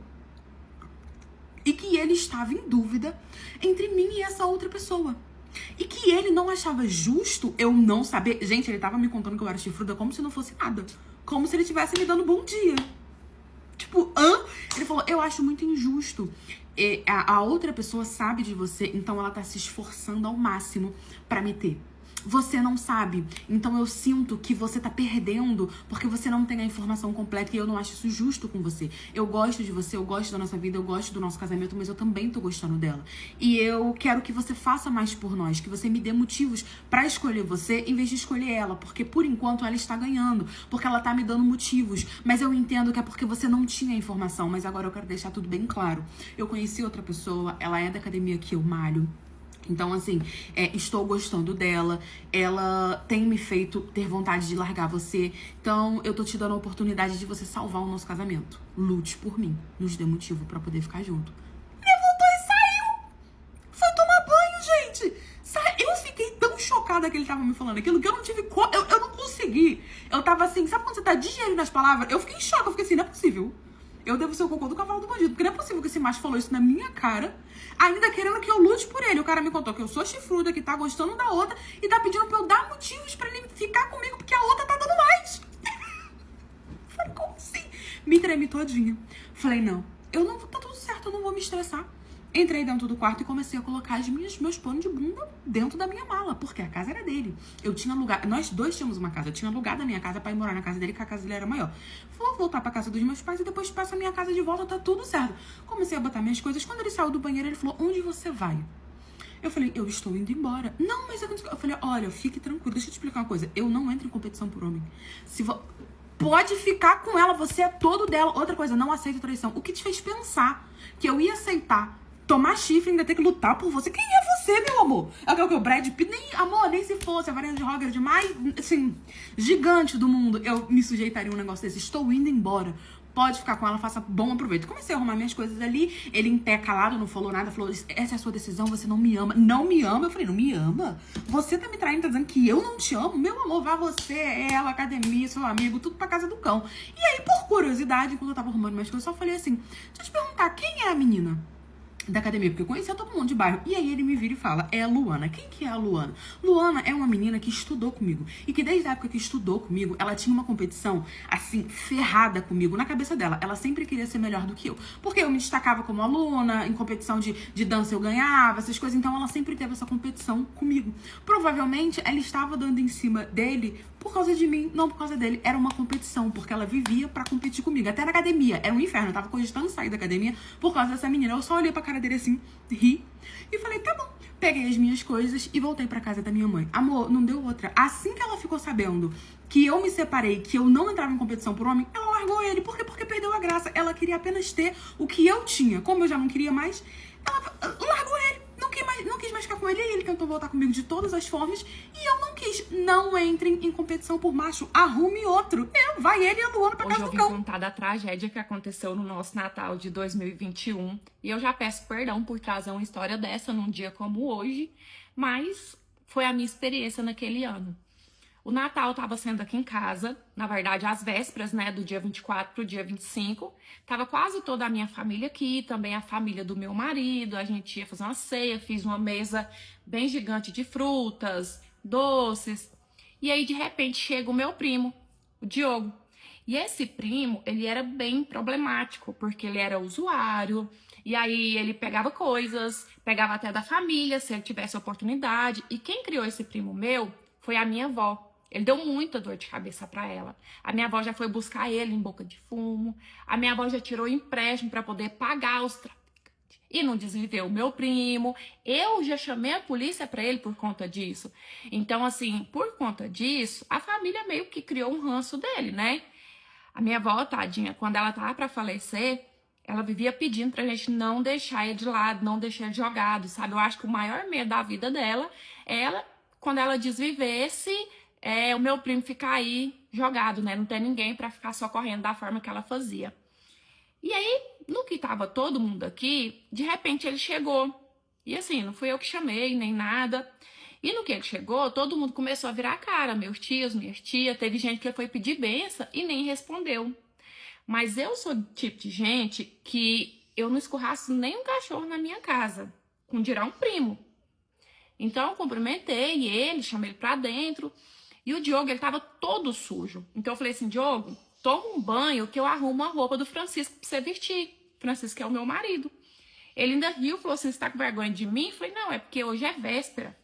e que ele estava em dúvida entre mim e essa outra pessoa. E que ele não achava justo eu não saber. Gente, ele tava me contando que eu era chifruda como se não fosse nada. Como se ele estivesse me dando bom dia. Tipo, hã? Ele falou, eu acho muito injusto. A outra pessoa sabe de você, então ela tá se esforçando ao máximo pra me ter. você não sabe. Então eu sinto que você tá perdendo porque você não tem a informação completa e eu não acho isso justo com você. Eu gosto de você, eu gosto da nossa vida, eu gosto do nosso casamento, mas eu também tô gostando dela. E eu quero que você faça mais por nós, que você me dê motivos pra escolher você em vez de escolher ela, porque por enquanto ela está ganhando, porque ela tá me dando motivos, mas eu entendo que é porque você não tinha a informação, mas agora eu quero deixar tudo bem claro. Eu conheci outra pessoa, ela é da academia que eu malho. Então, assim, estou gostando dela, ela tem me feito ter vontade de largar você. Então, eu tô te dando a oportunidade de você salvar o nosso casamento. Lute por mim, nos dê motivo pra poder ficar junto. Levantou e saiu! Foi tomar banho, gente! Eu fiquei tão chocada que ele tava me falando aquilo que eu não tive... Eu não consegui. Eu tava assim, sabe quando você tá digerindo as palavras? Eu fiquei em choque, eu fiquei assim, não é possível. Eu devo ser o cocô do cavalo do bandido, porque não é possível que esse macho falou isso na minha cara, ainda querendo que eu lute por ele. O cara me contou que eu sou chifruda, que tá gostando da outra e tá pedindo pra eu dar motivos pra ele ficar comigo, porque a outra tá dando mais. Falei, como assim? Me tremi todinha. Falei, não, tá tudo certo, eu não vou me estressar. Entrei dentro do quarto e comecei a colocar meus panos de bunda dentro da minha mala, porque a casa era dele. Eu tinha alugado, nós dois tínhamos uma casa, eu tinha alugado a minha casa pra ir morar na casa dele, que a casa dele era maior. Vou voltar pra casa dos meus pais e depois passo a minha casa de volta, tá tudo certo. Comecei a botar minhas coisas, quando ele saiu do banheiro, ele falou, onde você vai? Eu falei, eu estou indo embora. Não, mas eu falei, olha, fique tranquilo, deixa eu te explicar uma coisa, eu não entro em competição por homem. Pode ficar com ela, você é todo dela. Outra coisa, não aceito traição. O que te fez pensar que eu ia aceitar tomar chifre e ainda ter que lutar por você? Quem é você, meu amor? É o que? O Brad Pitt? Nem se fosse a Vanessa Hudgens mais, assim, gigante do mundo, eu me sujeitaria a um negócio desse. Estou indo embora. Pode ficar com ela, faça bom aproveito. Comecei a arrumar minhas coisas ali. Ele em pé calado, não falou nada. Falou, essa é a sua decisão, você não me ama. Não me ama? Eu falei, não me ama? Você tá me traindo, tá dizendo que eu não te amo? Meu amor, vá você, ela, academia, seu amigo, tudo pra casa do cão. E aí, por curiosidade, quando eu tava arrumando minhas coisas, eu só falei assim, deixa eu te perguntar, quem é a menina da academia? Porque eu conhecia todo mundo de bairro. E aí ele me vira e fala, é a Luana. Quem que é a Luana? Luana é uma menina que estudou comigo. E que desde a época que estudou comigo, ela tinha uma competição, assim, ferrada comigo na cabeça dela. Ela sempre queria ser melhor do que eu. Porque eu me destacava como aluna, em competição de dança eu ganhava, essas coisas. Então ela sempre teve essa competição comigo. Provavelmente ela estava dando em cima dele por causa de mim, não por causa dele. Era uma competição, porque ela vivia pra competir comigo. Até na academia. Era um inferno. Eu tava cogitando sair da academia por causa dessa menina. Eu só olhei pra cara dele assim, ri. E falei, tá bom. Peguei as minhas coisas e voltei pra casa da minha mãe. Amor, não deu outra. Assim que ela ficou sabendo que eu me separei, que eu não entrava em competição por homem, ela largou ele. Por quê? Porque perdeu a graça. Ela queria apenas ter o que eu tinha. Como eu já não queria mais, ela largou ele. Não quis mais ficar com ele. E ele tentou voltar comigo de todas as formas. E eu não quis. Não entrem em competição por macho. Arrume outro. Vai ele e a Luana pra casa do cão. Hoje eu vim contar da tragédia que aconteceu no nosso Natal de 2021. E eu já peço perdão por trazer uma história dessa num dia como hoje. Mas foi a minha experiência naquele ano. O Natal estava sendo aqui em casa, na verdade, às vésperas, né, do dia 24 pro dia 25. Tava quase toda a minha família aqui, também a família do meu marido. A gente ia fazer uma ceia, fiz uma mesa bem gigante de frutas, doces. E aí, de repente, chega o meu primo, o Diogo. E esse primo, ele era bem problemático, porque ele era usuário. E aí, ele pegava coisas, pegava até da família, se ele tivesse oportunidade. E quem criou esse primo meu foi a minha avó. Ele deu muita dor de cabeça pra ela. A minha avó já foi buscar ele em Boca de Fumo. A minha avó já tirou empréstimo pra poder pagar os traficantes. E não desviveu o meu primo. Eu já chamei a polícia pra ele por conta disso. Então, assim, por conta disso, a família meio que criou um ranço dele, né? A minha avó, tadinha, quando ela tava pra falecer, ela vivia pedindo pra gente não deixar ele de lado, não deixar ele jogado, sabe? Eu acho que o maior medo da vida dela é ela, quando ela desvivesse, o meu primo ficar aí jogado, né? Não ter ninguém pra ficar socorrendo da forma que ela fazia. E aí, no que tava todo mundo aqui, de repente ele chegou. E assim, não fui eu que chamei, nem nada. E no que ele chegou, todo mundo começou a virar a cara. Meus tios, minhas tias. Teve gente que foi pedir benção e nem respondeu. Mas eu sou do tipo de gente que eu não escorraço nem um cachorro na minha casa. Com dirá um primo. Então eu cumprimentei ele, chamei ele pra dentro. E o Diogo, ele tava todo sujo. Então eu falei assim, Diogo, toma um banho que eu arrumo a roupa do Francisco pra você vestir. Francisco é o meu marido. Ele ainda riu, falou assim, você tá com vergonha de mim? Eu falei, não, é porque hoje é véspera.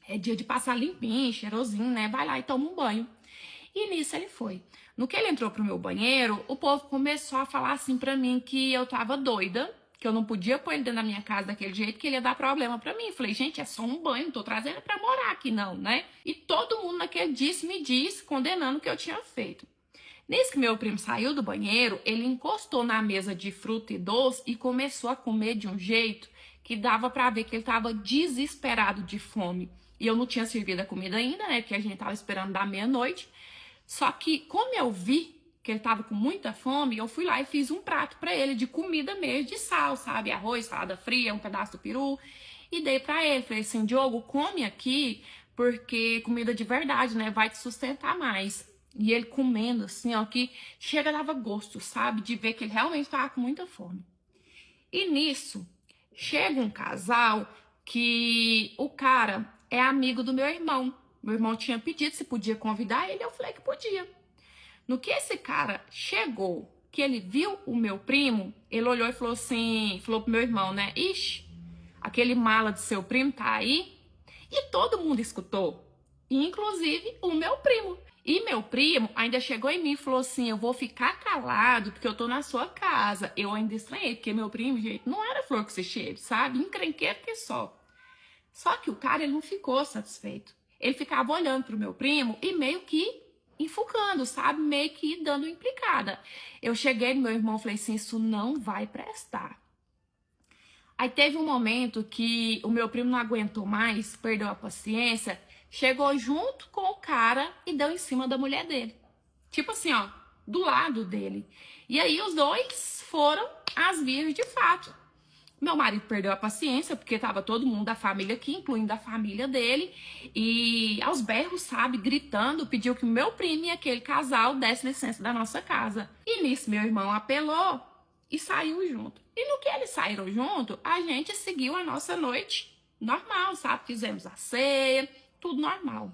É dia de passar limpinho, cheirosinho, né? Vai lá e toma um banho. E nisso ele foi. No que ele entrou pro meu banheiro, o povo começou a falar assim pra mim que eu tava doida, que eu não podia pôr ele dentro da minha casa daquele jeito, que ele ia dar problema pra mim. Falei, gente, é só um banho, não tô trazendo pra morar aqui não, né? E todo mundo naquele dia me disse, condenando o que eu tinha feito. Nesse que meu primo saiu do banheiro, ele encostou na mesa de fruta e doce e começou a comer de um jeito que dava pra ver que ele tava desesperado de fome. E eu não tinha servido a comida ainda, né? Porque a gente tava esperando da meia-noite. Só que, como eu vi que ele tava com muita fome, eu fui lá e fiz um prato pra ele de comida mesmo, de sal, sabe? Arroz, salada fria, um pedaço do peru. E dei pra ele. Falei assim, Diogo, come aqui, porque comida de verdade, né? Vai te sustentar mais. E ele comendo, assim, ó, que chega dava gosto, sabe? De ver que ele realmente tava com muita fome. E nisso, chega um casal que o cara é amigo do meu irmão. Meu irmão tinha pedido se podia convidar ele, eu falei que podia. No que esse cara chegou, que ele viu o meu primo, ele olhou e falou assim, falou pro meu irmão, né? Ixi, aquele mala de seu primo tá aí? E todo mundo escutou, inclusive o meu primo. E meu primo ainda chegou em mim e falou assim, eu vou ficar calado porque eu tô na sua casa. Eu ainda estranhei, porque meu primo, gente, não era flor que se cheire, sabe? Encrenqueiro que só. Só que o cara, ele não ficou satisfeito. Ele ficava olhando pro meu primo e meio que enfucando, sabe? Meio que dando implicada. Eu cheguei no meu irmão e falei assim, isso não vai prestar. Aí teve um momento que o meu primo não aguentou mais, perdeu a paciência, chegou junto com o cara e deu em cima da mulher dele. Tipo assim, ó, do lado dele. E aí os dois foram às vias de fato. Meu marido perdeu a paciência, porque tava todo mundo da família aqui, incluindo a família dele. E aos berros, sabe, gritando, pediu que o meu primo e aquele casal desse licença da nossa casa. E nisso meu irmão apelou e saiu junto. E no que eles saíram junto, a gente seguiu a nossa noite normal, sabe? Fizemos a ceia, tudo normal.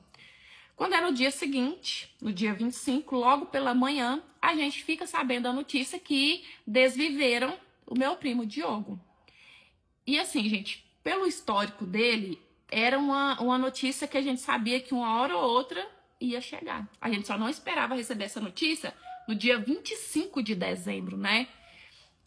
Quando era o dia seguinte, no dia 25, logo pela manhã, a gente fica sabendo a notícia que desviveram o meu primo Diogo. E assim, gente, pelo histórico dele, era uma notícia que a gente sabia que uma hora ou outra ia chegar. A gente só não esperava receber essa notícia no dia 25 de dezembro, né?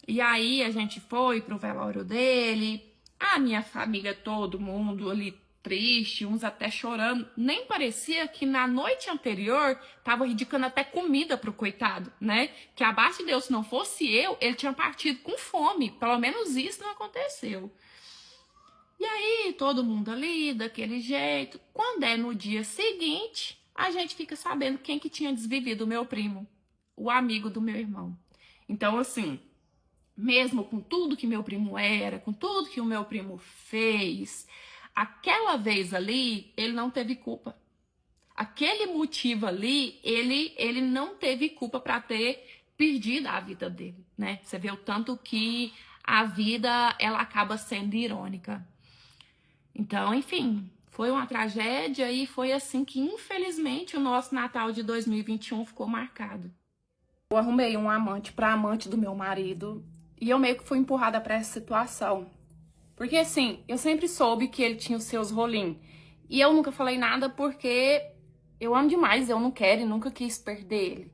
E aí a gente foi pro velório dele, a minha família, todo mundo ali triste, uns até chorando. Nem parecia que na noite anterior tava indicando até comida pro coitado, né? Que abaixo de Deus, se não fosse eu, ele tinha partido com fome. Pelo menos isso não aconteceu. E aí, todo mundo ali, daquele jeito. Quando é no dia seguinte, a gente fica sabendo quem que tinha desvivido o meu primo, o amigo do meu irmão. Então, assim, mesmo com tudo que meu primo era, com tudo que o meu primo fez, aquela vez ali, ele não teve culpa. Aquele motivo ali, ele não teve culpa para ter perdido a vida dele, né? Você vê o tanto que a vida, ela acaba sendo irônica. Então, enfim, foi uma tragédia e foi assim que, infelizmente, o nosso Natal de 2021 ficou marcado. Eu arrumei um amante para amante do meu marido e eu meio que fui empurrada para essa situação. Porque, assim, eu sempre soube que ele tinha os seus rolinhos. E eu nunca falei nada porque eu amo demais, eu não quero e nunca quis perder ele.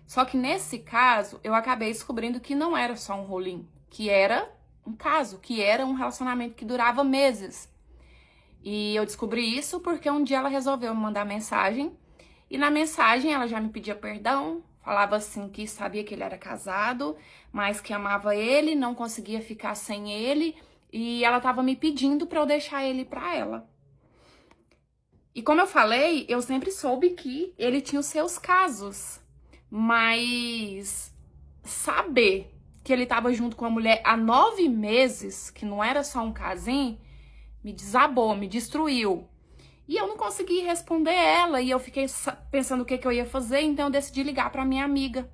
Só que nesse caso, eu acabei descobrindo que não era só um rolinho. Que era um caso, que era um relacionamento que durava meses. E eu descobri isso porque um dia ela resolveu me mandar mensagem. E na mensagem ela já me pedia perdão. Falava assim que sabia que ele era casado, mas que amava ele, não conseguia ficar sem ele. E ela tava me pedindo pra eu deixar ele pra ela. E como eu falei, eu sempre soube que ele tinha os seus casos. Mas saber que ele tava junto com a mulher há 9 meses, que não era só um casinho, me desabou, me destruiu. E eu não consegui responder ela, e eu fiquei pensando o que eu ia fazer, então eu decidi ligar pra minha amiga.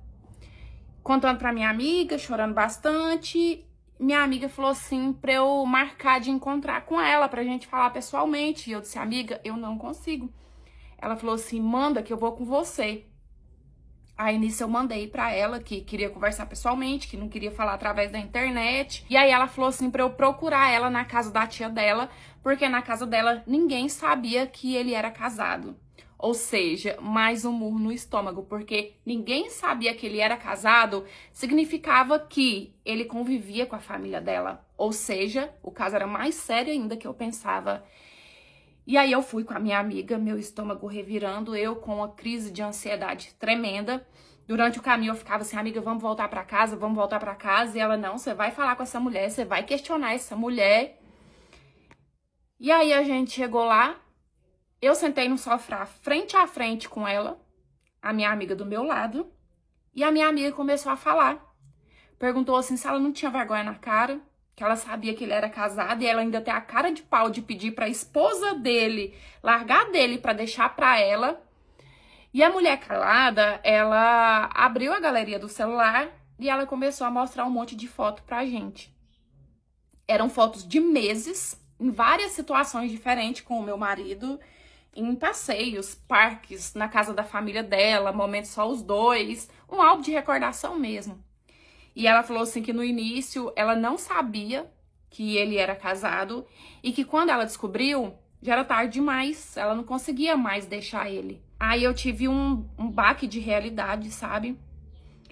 Contando pra minha amiga, chorando bastante, minha amiga falou assim pra eu marcar de encontrar com ela, pra gente falar pessoalmente. E eu disse, amiga, eu não consigo. Ela falou assim, manda que eu vou com você. Aí nisso eu mandei pra ela que queria conversar pessoalmente, que não queria falar através da internet. E aí ela falou assim pra eu procurar ela na casa da tia dela, porque na casa dela ninguém sabia que ele era casado. Ou seja, mais um murro no estômago, porque ninguém sabia que ele era casado, significava que ele convivia com a família dela. Ou seja, o caso era mais sério ainda que eu pensava. E aí eu fui com a minha amiga, meu estômago revirando, eu com uma crise de ansiedade tremenda. Durante o caminho eu ficava assim, amiga, vamos voltar pra casa, vamos voltar pra casa. E ela, não, você vai falar com essa mulher, você vai questionar essa mulher. E aí a gente chegou lá, eu sentei no sofá frente a frente com ela, a minha amiga do meu lado. E a minha amiga começou a falar. Perguntou assim se ela não tinha vergonha na cara, que ela sabia que ele era casado e ela ainda tem a cara de pau de pedir para a esposa dele largar dele para deixar para ela. E a mulher calada, ela abriu a galeria do celular e ela começou a mostrar um monte de foto pra gente. Eram fotos de meses, em várias situações diferentes com o meu marido, em passeios, parques, na casa da família dela, momentos só os dois, um álbum de recordação mesmo. E ela falou assim que no início ela não sabia que ele era casado e que quando ela descobriu, já era tarde demais, ela não conseguia mais deixar ele. Aí eu tive um baque de realidade, sabe?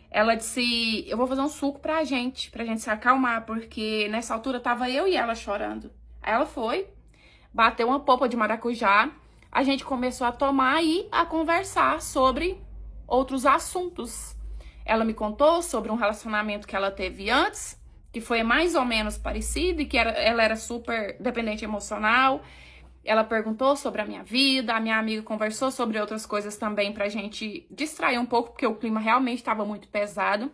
Ela disse, eu vou fazer um suco pra gente se acalmar, porque nessa altura tava eu e ela chorando. Aí ela foi, bateu uma polpa de maracujá, a gente começou a tomar e a conversar sobre outros assuntos. Ela me contou sobre um relacionamento que ela teve antes, que foi mais ou menos parecido e que ela era super dependente emocional. Ela perguntou sobre a minha vida, a minha amiga conversou sobre outras coisas também pra gente distrair um pouco, porque o clima realmente estava muito pesado.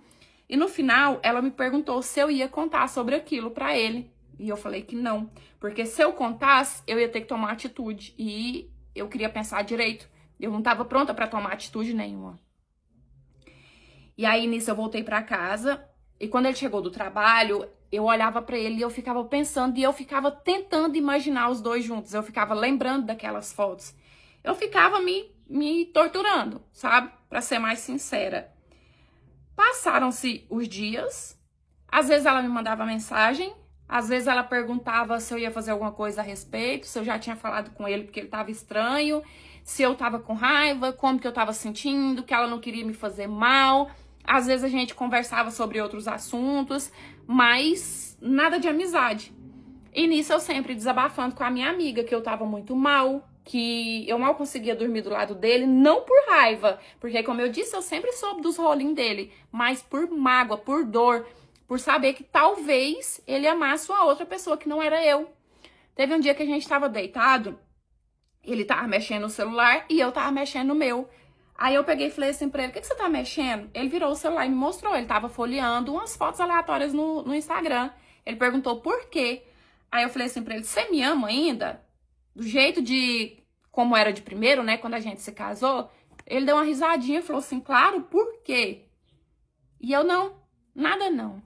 E no final, ela me perguntou se eu ia contar sobre aquilo pra ele. E eu falei que não, porque se eu contasse, eu ia ter que tomar atitude. E eu queria pensar direito. Eu não estava pronta pra tomar atitude nenhuma. E aí, nisso, eu voltei pra casa. E quando ele chegou do trabalho, eu olhava pra ele e eu ficava pensando. E eu ficava tentando imaginar os dois juntos. Eu ficava lembrando daquelas fotos. Eu ficava me torturando, sabe? Pra ser mais sincera. Passaram-se os dias. Às vezes ela me mandava mensagem. Às vezes ela perguntava se eu ia fazer alguma coisa a respeito. Se eu já tinha falado com ele porque ele tava estranho. Se eu tava com raiva. Como que eu tava sentindo. Que ela não queria me fazer mal. Às vezes a gente conversava sobre outros assuntos, mas nada de amizade. E nisso eu sempre desabafando com a minha amiga, que eu tava muito mal, que eu mal conseguia dormir do lado dele, não por raiva, porque como eu disse, eu sempre soube dos rolinhos dele, mas por mágoa, por dor, por saber que talvez ele amasse uma outra pessoa que não era eu. Teve um dia que a gente tava deitado, ele tava mexendo no celular e eu tava mexendo no meu. Aí eu peguei e falei assim pra ele, o que você tá mexendo? Ele virou o celular e me mostrou, ele tava folheando umas fotos aleatórias no Instagram. Ele perguntou por quê. Aí eu falei assim pra ele, você me ama ainda? Do jeito de como era de primeiro, né, quando a gente se casou. Ele deu uma risadinha e falou assim, claro, por quê? E eu não, nada não.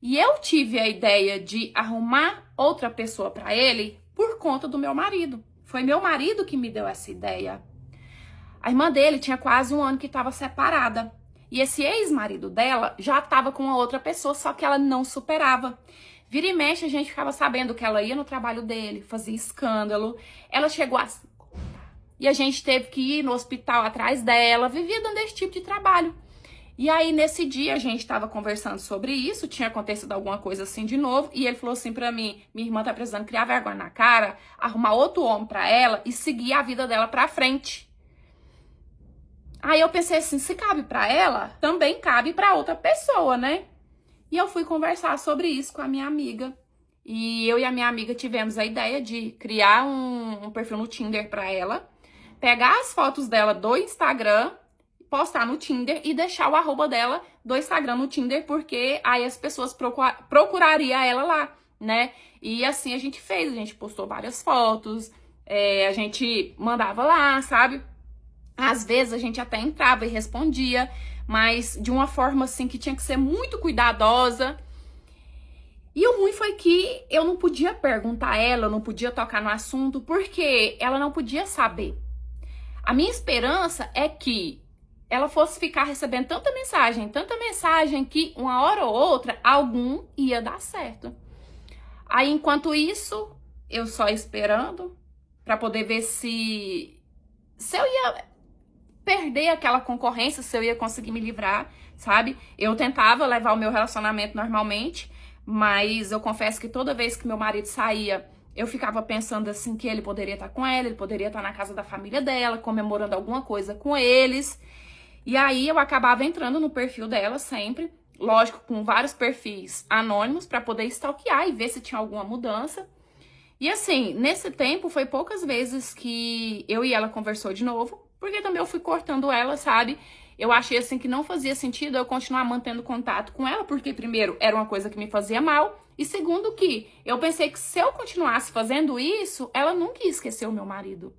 E eu tive a ideia de arrumar outra pessoa pra ele por conta do meu marido. Foi meu marido que me deu essa ideia. A irmã dele tinha quase um ano que estava separada. E esse ex-marido dela já estava com uma outra pessoa, só que ela não superava. Vira e mexe, a gente ficava sabendo que ela ia no trabalho dele, fazia escândalo. Ela chegou a... E a gente teve que ir no hospital atrás dela, vivia dando esse tipo de trabalho. E aí, nesse dia, a gente estava conversando sobre isso, tinha acontecido alguma coisa assim de novo, e ele falou assim pra mim, minha irmã tá precisando criar vergonha na cara, arrumar outro homem pra ela e seguir a vida dela pra frente. Aí eu pensei assim, se cabe pra ela, também cabe pra outra pessoa, né? E eu fui conversar sobre isso com a minha amiga. E eu e a minha amiga tivemos a ideia de criar um perfil no Tinder pra ela, pegar as fotos dela do Instagram, postar no Tinder e deixar o arroba dela do Instagram no Tinder, porque aí as pessoas procurariam ela lá, né? E assim a gente fez, a gente postou várias fotos, a gente mandava lá, sabe? Às vezes a gente até entrava e respondia, mas de uma forma assim que tinha que ser muito cuidadosa. E o ruim foi que eu não podia perguntar a ela, eu não podia tocar no assunto, porque ela não podia saber. A minha esperança é que ela fosse ficar recebendo tanta mensagem, que uma hora ou outra, algum ia dar certo. Aí, enquanto isso, eu só esperando para poder ver se eu ia perder aquela concorrência, se eu ia conseguir me livrar, sabe? Eu tentava levar o meu relacionamento normalmente, mas eu confesso que toda vez que meu marido saía, eu ficava pensando assim que ele poderia estar com ela, ele poderia estar na casa da família dela, comemorando alguma coisa com eles. E aí eu acabava entrando no perfil dela sempre, lógico, com vários perfis anônimos para poder stalkear e ver se tinha alguma mudança. E assim, nesse tempo foi poucas vezes que eu e ela conversou de novo, porque também eu fui cortando ela, sabe? Eu achei assim que não fazia sentido eu continuar mantendo contato com ela, porque primeiro, era uma coisa que me fazia mal, e segundo que eu pensei que se eu continuasse fazendo isso, ela nunca ia esquecer o meu marido.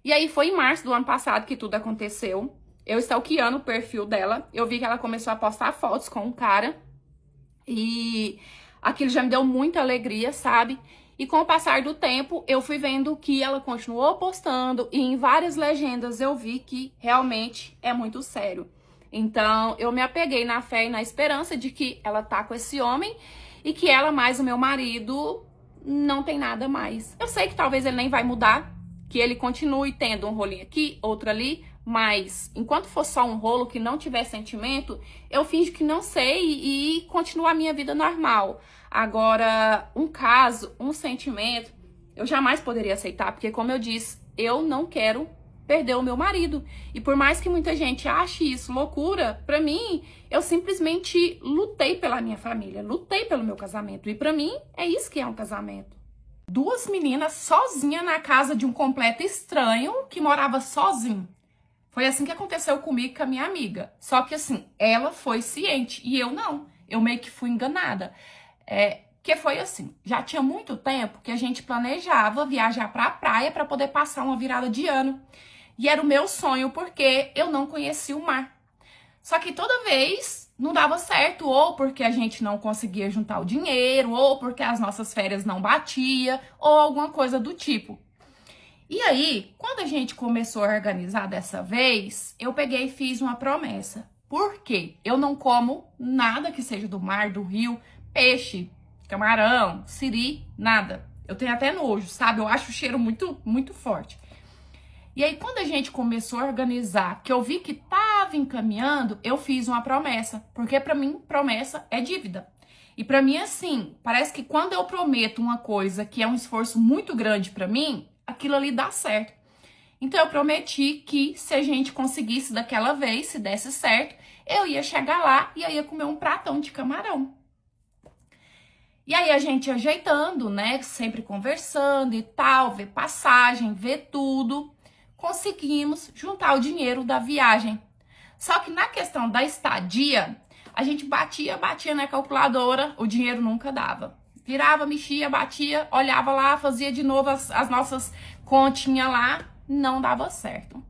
E aí foi em março do ano passado que tudo aconteceu. Eu stalkeando o perfil dela, eu vi que ela começou a postar fotos com um cara, e aquilo já me deu muita alegria, sabe? E com o passar do tempo, eu fui vendo que ela continuou postando e em várias legendas eu vi que realmente é muito sério. Então, eu me apeguei na fé e na esperança de que ela tá com esse homem e que ela mais o meu marido não tem nada mais. Eu sei que talvez ele nem vai mudar, que ele continue tendo um rolinho aqui, outro ali, mas enquanto for só um rolo que não tiver sentimento, eu finjo que não sei e continuo a minha vida normal. Agora, um caso, um sentimento, eu jamais poderia aceitar, porque como eu disse, eu não quero perder o meu marido. E por mais que muita gente ache isso loucura, pra mim, eu simplesmente lutei pela minha família, lutei pelo meu casamento. E pra mim, é isso que é um casamento. Duas meninas sozinhas na casa de um completo estranho que morava sozinho. Foi assim que aconteceu comigo e com a minha amiga. Só que assim, ela foi ciente e eu não. Eu meio que fui enganada. Que foi assim, já tinha muito tempo que a gente planejava viajar pra praia para poder passar uma virada de ano. E era o meu sonho porque eu não conhecia o mar. Só que toda vez não dava certo, ou porque a gente não conseguia juntar o dinheiro, ou porque as nossas férias não batiam, ou alguma coisa do tipo. E aí, quando a gente começou a organizar dessa vez, eu peguei e fiz uma promessa. Por quê? Eu não como nada que seja do mar, do rio, peixe, camarão, siri, nada. Eu tenho até nojo, sabe? Eu acho o cheiro muito, muito forte. E aí, quando a gente começou a organizar, que eu vi que tava encaminhando, eu fiz uma promessa. Porque pra mim, promessa é dívida. E pra mim, assim, parece que quando eu prometo uma coisa que é um esforço muito grande pra mim, aquilo ali dá certo. Então, eu prometi que se a gente conseguisse daquela vez, se desse certo, eu ia chegar lá e eu ia comer um pratão de camarão. E aí a gente ajeitando, né, sempre conversando e tal, ver passagem, ver tudo, conseguimos juntar o dinheiro da viagem. Só que na questão da estadia, a gente batia na calculadora, o dinheiro nunca dava. Virava, mexia, batia, olhava lá, fazia de novo as nossas continhas lá, não dava certo.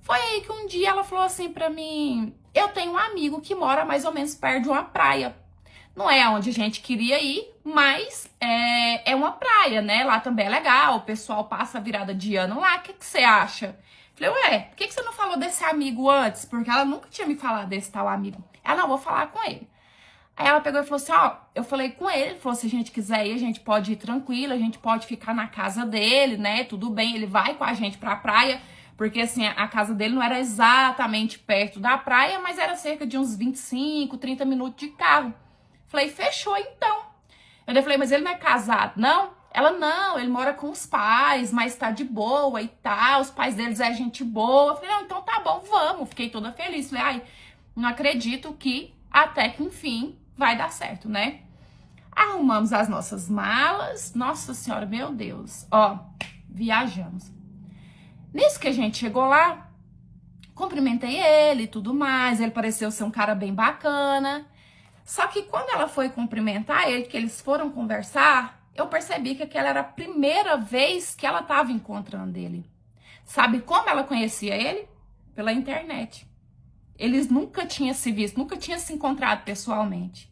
Foi aí que um dia ela falou assim pra mim, eu tenho um amigo que mora mais ou menos perto de uma praia. Não é onde a gente queria ir, mas é uma praia, né? Lá também é legal, o pessoal passa a virada de ano lá, o que você acha? Falei, ué, por que você não falou desse amigo antes? Porque ela nunca tinha me falado desse tal amigo. Ela, não, vou falar com ele. Aí ela pegou e falou assim, ó, eu falei com ele falou, se a gente quiser ir, a gente pode ir tranquilo, a gente pode ficar na casa dele, né? Tudo bem, ele vai com a gente pra praia, porque assim, a casa dele não era exatamente perto da praia, mas era cerca de uns 25, 30 minutos de carro. Falei, fechou então. Eu falei, mas ele não é casado, não? Ela, não, ele mora com os pais, mas tá de boa e tal, os pais deles é gente boa. Eu falei, não, então tá bom, vamos. Fiquei toda feliz. Falei, ai, não acredito que até que enfim vai dar certo, né? Arrumamos as nossas malas, nossa senhora, meu Deus, ó, viajamos. Nisso que a gente chegou lá, cumprimentei ele e tudo mais, ele pareceu ser um cara bem bacana. Só que quando ela foi cumprimentar ele, que eles foram conversar, eu percebi que aquela era a primeira vez que ela estava encontrando ele. Sabe como ela conhecia ele? Pela internet. Eles nunca tinham se visto, nunca tinham se encontrado pessoalmente.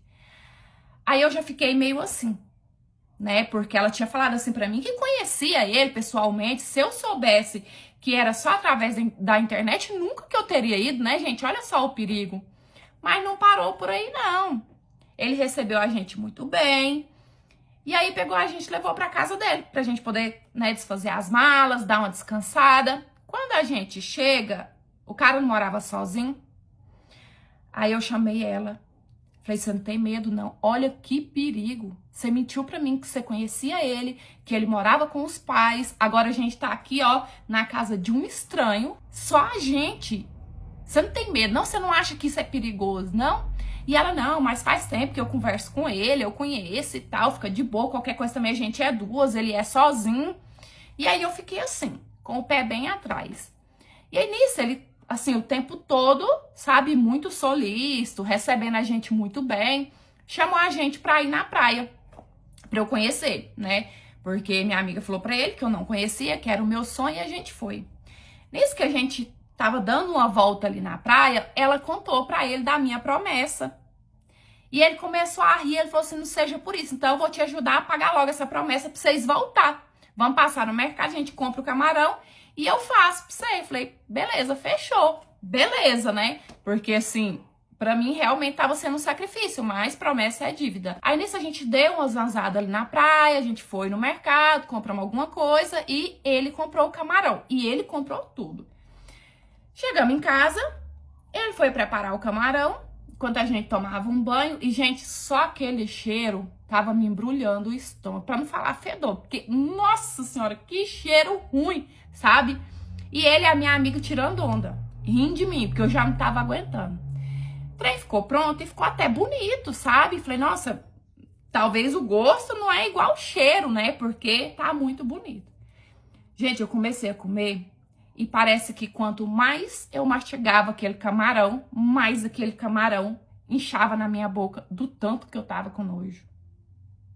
Aí eu já fiquei meio assim. né? Porque ela tinha falado assim pra mim que conhecia ele pessoalmente. Se eu soubesse que era só através da internet, nunca que eu teria ido, né, gente? Olha só o perigo. Mas não parou por aí, não. Ele recebeu a gente muito bem. E aí pegou a gente e levou pra casa dele, pra gente poder, né, desfazer as malas, dar uma descansada. Quando a gente chega, o cara não morava sozinho. Aí eu chamei ela. Falei, você não tem medo, não? Olha que perigo. Você mentiu pra mim que você conhecia ele, que ele morava com os pais. Agora a gente tá aqui, ó, na casa de um estranho. Só a gente. Você não tem medo, não? Você não acha que isso é perigoso, não? E ela, não, mas faz tempo que eu converso com ele, eu conheço e tal, fica de boa, qualquer coisa também a gente é duas, ele é sozinho. E aí eu fiquei assim, com o pé bem atrás. E aí nisso, ele, assim, o tempo todo, sabe, muito solícito, recebendo a gente muito bem, chamou a gente pra ir na praia, pra eu conhecer, né? Porque minha amiga falou pra ele que eu não conhecia, que era o meu sonho, e a gente foi. Nisso que a gente tava dando uma volta ali na praia, ela contou pra ele da minha promessa. E ele começou a rir, ele falou assim, não seja por isso, então eu vou te ajudar a pagar logo essa promessa pra vocês voltar. Vamos passar no mercado, a gente compra o camarão e eu faço pra você. Eu falei, beleza, fechou. Beleza, né? Porque assim, pra mim realmente tava sendo um sacrifício, mas promessa é dívida. Aí nisso a gente deu umas zanzadas ali na praia, a gente foi no mercado, compramos alguma coisa e ele comprou o camarão. E ele comprou tudo. Chegamos em casa, ele foi preparar o camarão, enquanto a gente tomava um banho, e, gente, só aquele cheiro tava me embrulhando o estômago, pra não falar fedor, porque, nossa senhora, que cheiro ruim, sabe? E ele e a minha amiga tirando onda, rindo de mim, porque eu já não tava aguentando. O trem ficou pronto e ficou até bonito, sabe? Falei, nossa, talvez o gosto não é igual o cheiro, né? Porque tá muito bonito. Gente, eu comecei a comer. E parece que quanto mais eu mastigava aquele camarão, mais aquele camarão inchava na minha boca, do tanto que eu tava com nojo.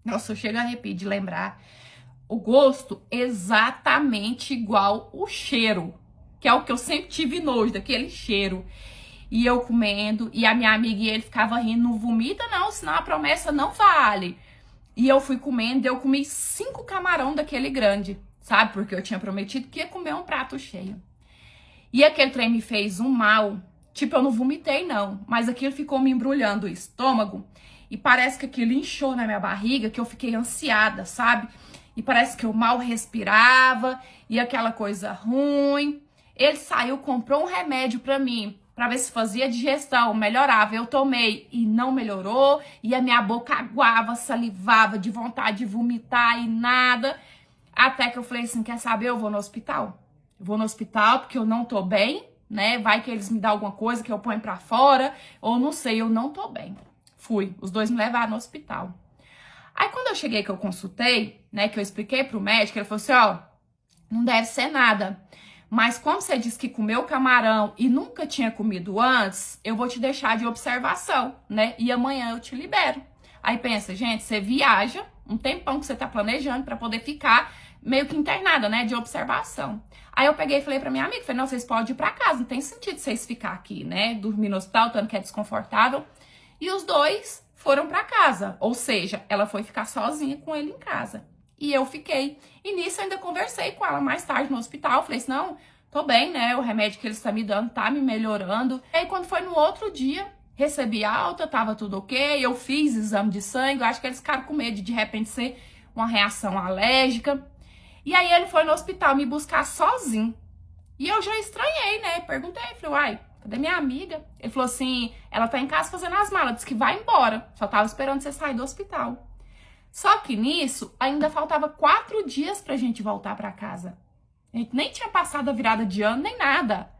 Nossa, eu chego a arrepio de lembrar. O gosto exatamente igual o cheiro, que é o que eu sempre tive nojo, daquele cheiro. E eu comendo, e a minha amiga e ele ficava rindo, não vomita não, senão a promessa não vale. E eu fui comendo, eu comi 5 camarão daquele grande. Sabe? Porque eu tinha prometido que ia comer um prato cheio. E aquele trem me fez um mal. Tipo, eu não vomitei, não. Mas aquilo ficou me embrulhando o estômago. E parece que aquilo inchou na minha barriga, que eu fiquei ansiada, sabe? E parece que eu mal respirava. E aquela coisa ruim. Ele saiu, comprou um remédio pra mim. Pra ver se fazia digestão, melhorava. Eu tomei e não melhorou. E a minha boca aguava, salivava, de vontade de vomitar e nada. Até que eu falei assim, quer saber, eu vou no hospital. Eu vou no hospital porque eu não tô bem, né? Vai que eles me dão alguma coisa que eu ponho pra fora, ou não sei, eu não tô bem. Fui, os dois me levaram no hospital. Aí quando eu cheguei que eu consultei, né, que eu expliquei pro médico, ele falou assim, ó, não deve ser nada. Mas como você disse que comeu camarão e nunca tinha comido antes, eu vou te deixar de observação, né? E amanhã eu te libero. Aí pensa, gente, você viaja, um tempão que você tá planejando pra poder ficar meio que internada, né, de observação. Aí eu peguei e falei pra minha amiga, falei, não, vocês podem ir pra casa, não tem sentido vocês ficar aqui, né, dormir no hospital, tanto que é desconfortável. E os dois foram pra casa, ou seja, ela foi ficar sozinha com ele em casa. E eu fiquei. E nisso eu ainda conversei com ela mais tarde no hospital, falei assim, não, tô bem, né, o remédio que eles estão me dando tá me melhorando. E aí quando foi no outro dia, recebi alta, tava tudo ok, eu fiz exame de sangue, eu acho que eles ficaram com medo de repente ser uma reação alérgica. E aí ele foi no hospital me buscar sozinho. E eu já estranhei, né? Perguntei, falei, uai, cadê minha amiga? Ele falou assim, ela tá em casa fazendo as malas, disse que vai embora. Só tava esperando você sair do hospital. Só que nisso, ainda faltava 4 dias pra gente voltar pra casa. A gente nem tinha passado a virada de ano, nem nada.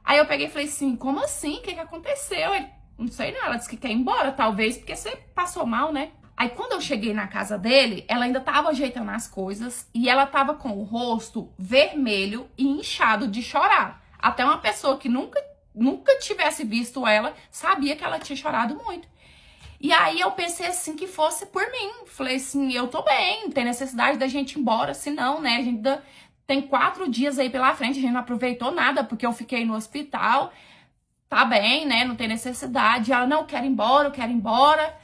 Aí eu peguei e falei assim, como assim? O que aconteceu? Ele, não sei não, ela disse que quer ir embora, talvez, porque você passou mal, né? Aí quando eu cheguei na casa dele, ela ainda tava ajeitando as coisas e ela tava com o rosto vermelho e inchado de chorar. Até uma pessoa que nunca tivesse visto ela sabia que ela tinha chorado muito. E aí eu pensei assim que fosse por mim. Falei assim, eu tô bem, não tem necessidade da gente ir embora, senão, né, a gente tem 4 dias aí pela frente, a gente não aproveitou nada porque eu fiquei no hospital. Tá bem, né, não tem necessidade. Ela, não, eu quero ir embora, eu quero ir embora.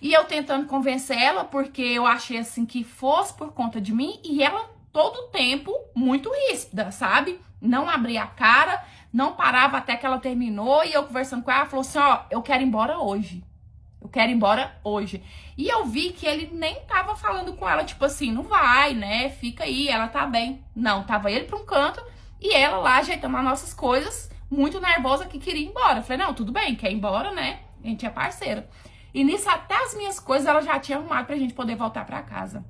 E eu tentando convencer ela, porque eu achei assim que fosse por conta de mim, e ela todo o tempo muito ríspida, sabe? Não abria a cara, não parava até que ela terminou, e eu conversando com ela, ela falou assim, ó, eu quero ir embora hoje. Eu quero ir embora hoje. E eu vi que ele nem tava falando com ela, tipo assim, não vai, né? Fica aí, ela tá bem. Não, tava ele pra um canto e ela lá ajeitando as nossas coisas, muito nervosa que queria ir embora. Eu falei, não, tudo bem, quer ir embora, né? A gente é parceira. E nisso até as minhas coisas ela já tinha arrumado pra gente poder voltar pra casa.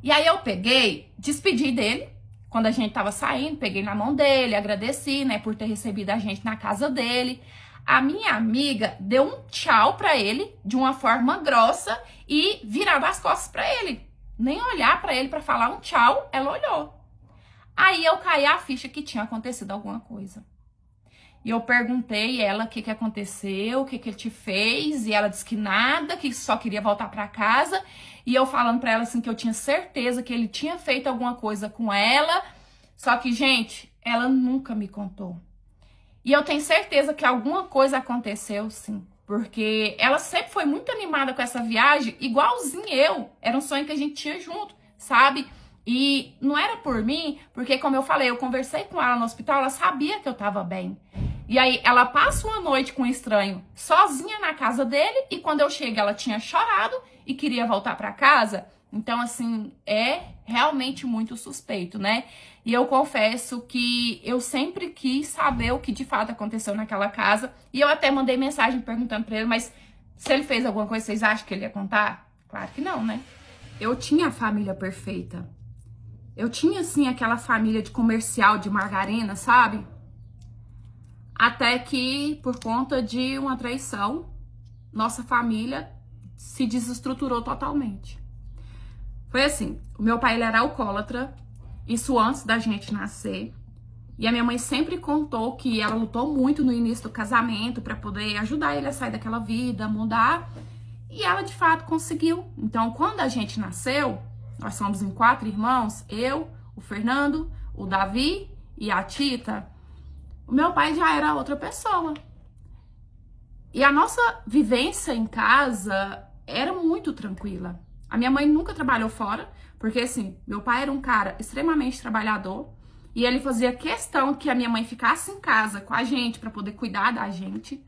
E aí eu peguei, despedi dele, quando a gente tava saindo, peguei na mão dele, agradeci, né, por ter recebido a gente na casa dele. A minha amiga deu um tchau pra ele, de uma forma grossa, e virava as costas pra ele. Nem olhar pra ele pra falar um tchau, ela olhou. Aí eu caí a ficha que tinha acontecido alguma coisa. E eu perguntei ela o que aconteceu, o que ele te fez, e ela disse que nada, que só queria voltar pra casa. E eu falando pra ela assim que eu tinha certeza que ele tinha feito alguma coisa com ela. Só que, gente, ela nunca me contou. E eu tenho certeza que alguma coisa aconteceu, sim. Porque ela sempre foi muito animada com essa viagem, igualzinho eu. Era um sonho que a gente tinha junto, sabe? E não era por mim, porque como eu falei, eu conversei com ela no hospital, ela sabia que eu tava bem. E aí ela passa uma noite com um estranho sozinha na casa dele, e quando eu chego ela tinha chorado e queria voltar pra casa. Então, assim, é realmente muito suspeito, né? E eu confesso que eu sempre quis saber o que de fato aconteceu naquela casa. E eu até mandei mensagem perguntando pra ele, mas se ele fez alguma coisa, vocês acham que ele ia contar? Claro que não, né? Eu tinha a família perfeita. Eu tinha, assim, aquela família de comercial de margarina, sabe? Até que, por conta de uma traição, nossa família se desestruturou totalmente. Foi assim, o meu pai ele era alcoólatra, isso antes da gente nascer. E a minha mãe sempre contou que ela lutou muito no início do casamento para poder ajudar ele a sair daquela vida, mudar. E ela de fato conseguiu. Então, quando a gente nasceu, nós somos em 4 irmãos, eu, o Fernando, o Davi e a Tita. O meu pai já era outra pessoa. E a nossa vivência em casa era muito tranquila. A minha mãe nunca trabalhou fora, porque assim, meu pai era um cara extremamente trabalhador e ele fazia questão que a minha mãe ficasse em casa com a gente para poder cuidar da gente.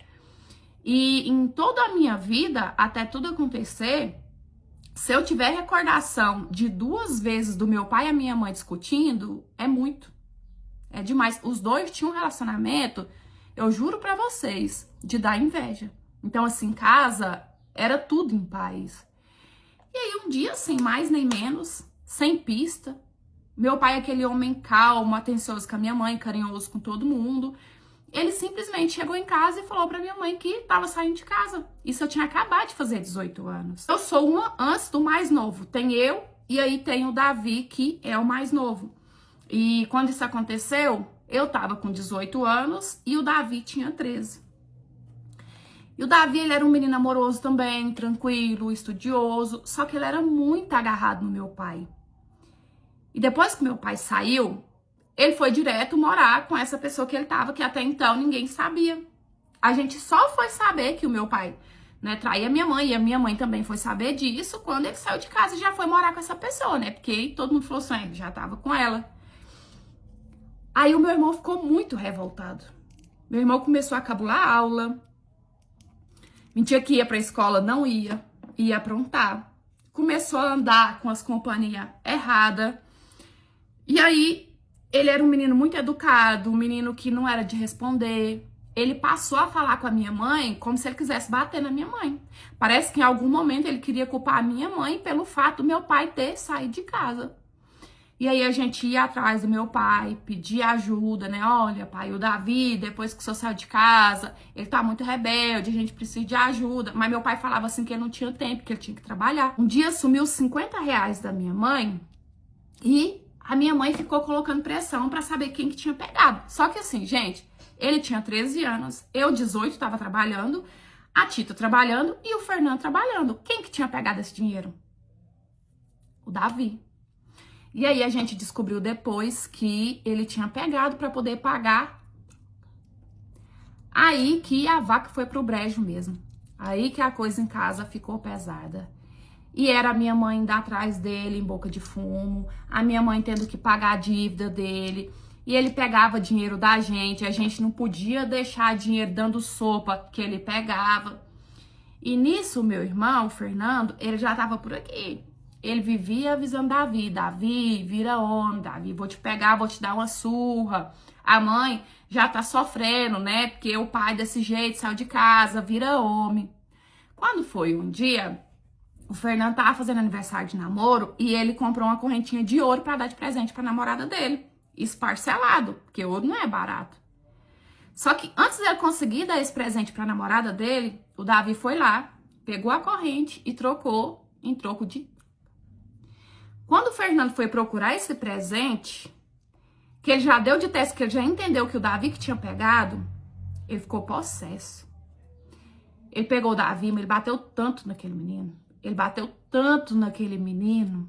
E em toda a minha vida, até tudo acontecer, se eu tiver recordação de 2 vezes do meu pai e a minha mãe discutindo, é muito. É demais. Os dois tinham um relacionamento, eu juro pra vocês, de dar inveja. Então, assim, em casa era tudo em paz. E aí, um dia, sem mais nem menos, sem pista, meu pai, aquele homem calmo, atencioso com a minha mãe, carinhoso com todo mundo, ele simplesmente chegou em casa e falou pra minha mãe que tava saindo de casa. Isso eu tinha acabado de fazer 18 anos. Eu sou uma antes do mais novo. Tem eu e aí tem o Davi, que é o mais novo. E quando isso aconteceu, eu tava com 18 anos e o Davi tinha 13. E o Davi, ele era um menino amoroso também, tranquilo, estudioso, só que ele era muito agarrado no meu pai. E depois que meu pai saiu, ele foi direto morar com essa pessoa que ele tava, que até então ninguém sabia. A gente só foi saber que o meu pai, né, traía minha mãe, e a minha mãe também foi saber disso quando ele saiu de casa e já foi morar com essa pessoa, né? Porque todo mundo falou assim, ele já tava com ela. Aí o meu irmão ficou muito revoltado. Meu irmão começou a cabular a aula. Mentia que ia pra escola, não ia. Ia aprontar. Começou a andar com as companhias erradas. E aí, ele era um menino muito educado, um menino que não era de responder. Ele passou a falar com a minha mãe como se ele quisesse bater na minha mãe. Parece que em algum momento ele queria culpar a minha mãe pelo fato do meu pai ter saído de casa. E aí a gente ia atrás do meu pai, pedia ajuda, né? Olha, pai, o Davi, depois que o senhor saiu de casa, ele tá muito rebelde, a gente precisa de ajuda. Mas meu pai falava assim que ele não tinha tempo, que ele tinha que trabalhar. Um dia sumiu 50 reais da minha mãe e a minha mãe ficou colocando pressão pra saber quem que tinha pegado. Só que assim, gente, ele tinha 13 anos, eu 18 tava trabalhando, a Tita trabalhando e o Fernando trabalhando. Quem que tinha pegado esse dinheiro? O Davi. E aí a gente descobriu depois que ele tinha pegado para poder pagar. Aí que a vaca foi pro brejo mesmo. Aí que a coisa em casa ficou pesada. E era a minha mãe indo atrás dele em boca de fumo, a minha mãe tendo que pagar a dívida dele, e ele pegava dinheiro da gente, a gente não podia deixar dinheiro dando sopa que ele pegava. E nisso, meu irmão, o Fernando, ele já tava por aqui. Ele vivia avisando Davi, Davi, vira homem, Davi, vou te pegar, vou te dar uma surra. A mãe já tá sofrendo, né? Porque o pai desse jeito saiu de casa, vira homem. Quando foi um dia, o Fernando tava fazendo aniversário de namoro e ele comprou uma correntinha de ouro pra dar de presente pra namorada dele. Isso parcelado, porque ouro não é barato. Só que antes dele conseguir dar esse presente pra namorada dele, o Davi foi lá, pegou a corrente e trocou em troco de... Quando o Fernando foi procurar esse presente, que ele já deu de teste, que ele já entendeu que o Davi que tinha pegado, ele ficou possesso. Ele pegou o Davi, mas ele bateu tanto naquele menino. Ele bateu tanto naquele menino,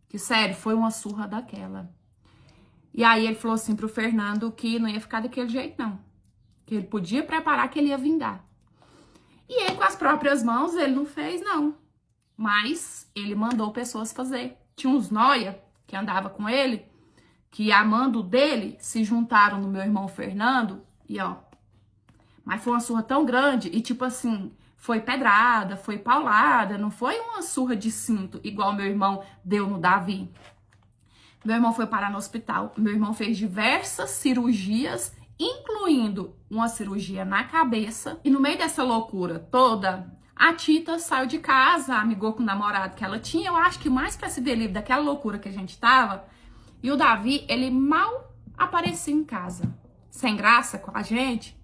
que sério, foi uma surra daquela. E aí ele falou assim pro Fernando que não ia ficar daquele jeito não. Que ele podia preparar, que ele ia vingar. E ele com as próprias mãos, ele não fez não. Mas ele mandou pessoas fazer. Tinha uns nóia que andava com ele, que amando dele, se juntaram no meu irmão Fernando. E ó, mas foi uma surra tão grande e tipo assim, foi pedrada, foi paulada, não foi uma surra de cinto, igual meu irmão deu no Davi. Meu irmão foi parar no hospital, meu irmão fez diversas cirurgias, incluindo uma cirurgia na cabeça. E no meio dessa loucura toda, a Tita saiu de casa, amigou com o namorado que ela tinha, eu acho que mais pra se ver livre daquela loucura que a gente tava. E o Davi, ele mal aparecia em casa, sem graça com a gente.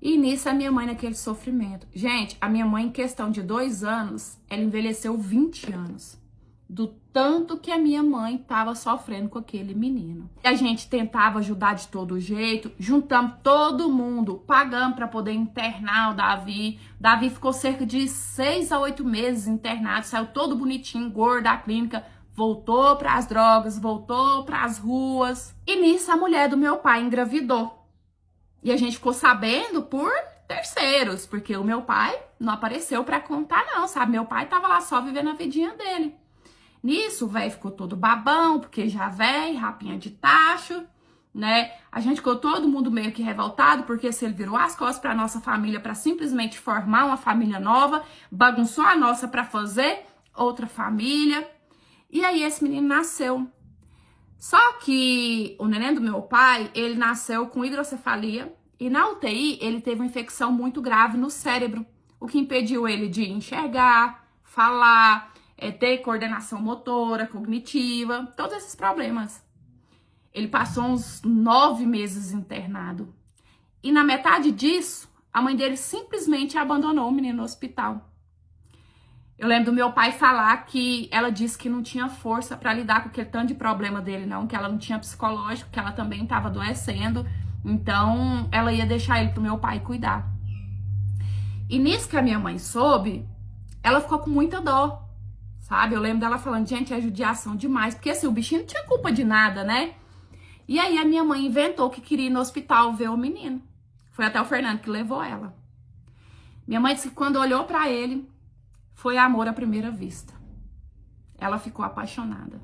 E nisso a minha mãe naquele sofrimento. Gente, a minha mãe em questão de 2 anos, ela envelheceu 20 anos. Do tanto que a minha mãe tava sofrendo com aquele menino. E a gente tentava ajudar de todo jeito, juntamos todo mundo, pagamos para poder internar o Davi. O Davi ficou cerca de 6 a 8 meses internado, saiu todo bonitinho, gordo da clínica, voltou para as drogas, voltou para as ruas. E nisso a mulher do meu pai engravidou. E a gente ficou sabendo por terceiros, porque o meu pai não apareceu para contar não, sabe? Meu pai tava lá só vivendo a vidinha dele. Nisso, o velho ficou todo babão, porque já velho, rapinha de tacho, né? A gente ficou todo mundo meio que revoltado, porque se ele virou as costas pra nossa família pra simplesmente formar uma família nova, bagunçou a nossa pra fazer outra família. E aí esse menino nasceu. Só que o neném do meu pai, ele nasceu com hidrocefalia e na UTI ele teve uma infecção muito grave no cérebro, o que impediu ele de enxergar, falar, ter coordenação motora, cognitiva, todos esses problemas. Ele passou uns 9 meses internado. E na metade disso, a mãe dele simplesmente abandonou o menino no hospital. Eu lembro do meu pai falar que ela disse que não tinha força para lidar com aquele tanto de problema dele, não, que ela não tinha psicológico, que ela também estava adoecendo, então ela ia deixar ele pro meu pai cuidar. E nisso que a minha mãe soube, ela ficou com muita dor, sabe? Eu lembro dela falando, gente, é judiação demais, porque assim, o bichinho não tinha culpa de nada, né? E aí a minha mãe inventou que queria ir no hospital ver o menino. Foi até o Fernando que levou ela. Minha mãe disse que quando olhou pra ele, foi amor à primeira vista. Ela ficou apaixonada.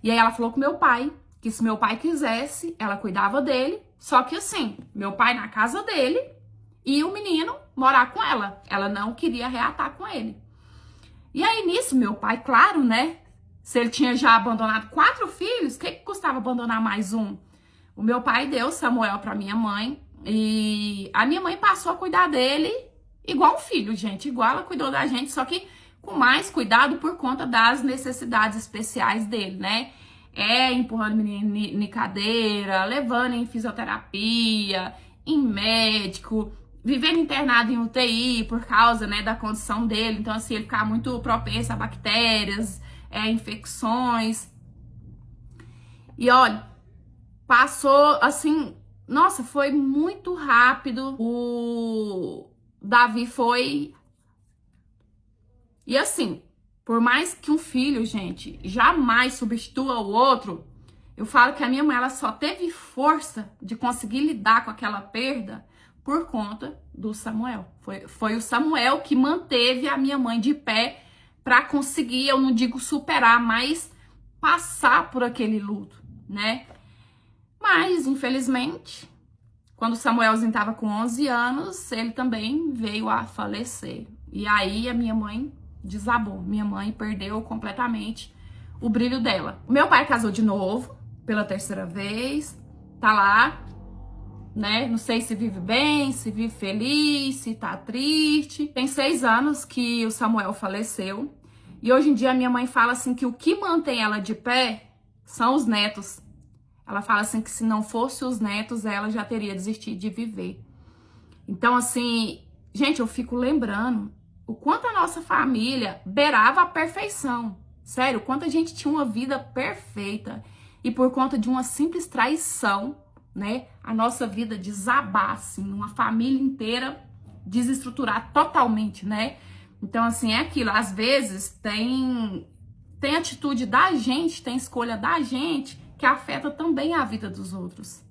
E aí ela falou com meu pai, que se meu pai quisesse, ela cuidava dele. Só que assim, meu pai na casa dele e o menino morar com ela. Ela não queria reatar com ele. E aí nisso, meu pai, claro, né? Se ele tinha já abandonado 4 filhos, o que custava abandonar mais um? O meu pai deu Samuel pra minha mãe. E a minha mãe passou a cuidar dele igual um filho, gente. Igual ela cuidou da gente, só que com mais cuidado por conta das necessidades especiais dele, né? Empurrando o menino em cadeira, levando em fisioterapia, em médico, vivendo internado em UTI por causa, né, da condição dele. Então, assim, ele ficava muito propenso a bactérias, infecções. E olha, passou assim, nossa, foi muito rápido. O Davi foi. E assim, por mais que um filho, gente, jamais substitua o outro, eu falo que a minha mãe, ela só teve força de conseguir lidar com aquela perda por conta do Samuel. Foi o Samuel que manteve a minha mãe de pé para conseguir, eu não digo superar, mas passar por aquele luto, né? Mas, infelizmente, quando o Samuelzinho estava com 11 anos, ele também veio a falecer. E aí a minha mãe desabou. Minha mãe perdeu completamente o brilho dela. O meu pai casou de novo, pela terceira vez. Tá lá, né? Não sei se vive bem, se vive feliz, se tá triste. Tem 6 anos que o Samuel faleceu. E hoje em dia a minha mãe fala assim que o que mantém ela de pé são os netos. Ela fala assim que se não fosse os netos, ela já teria desistido de viver. Então, assim, gente, eu fico lembrando o quanto a nossa família beirava a perfeição. Sério, o quanto a gente tinha uma vida perfeita. E por conta de uma simples traição, né, a nossa vida desabar, assim, uma família inteira desestruturar totalmente, né? Então, assim, é aquilo. Às vezes tem atitude da gente, tem escolha da gente que afeta também a vida dos outros.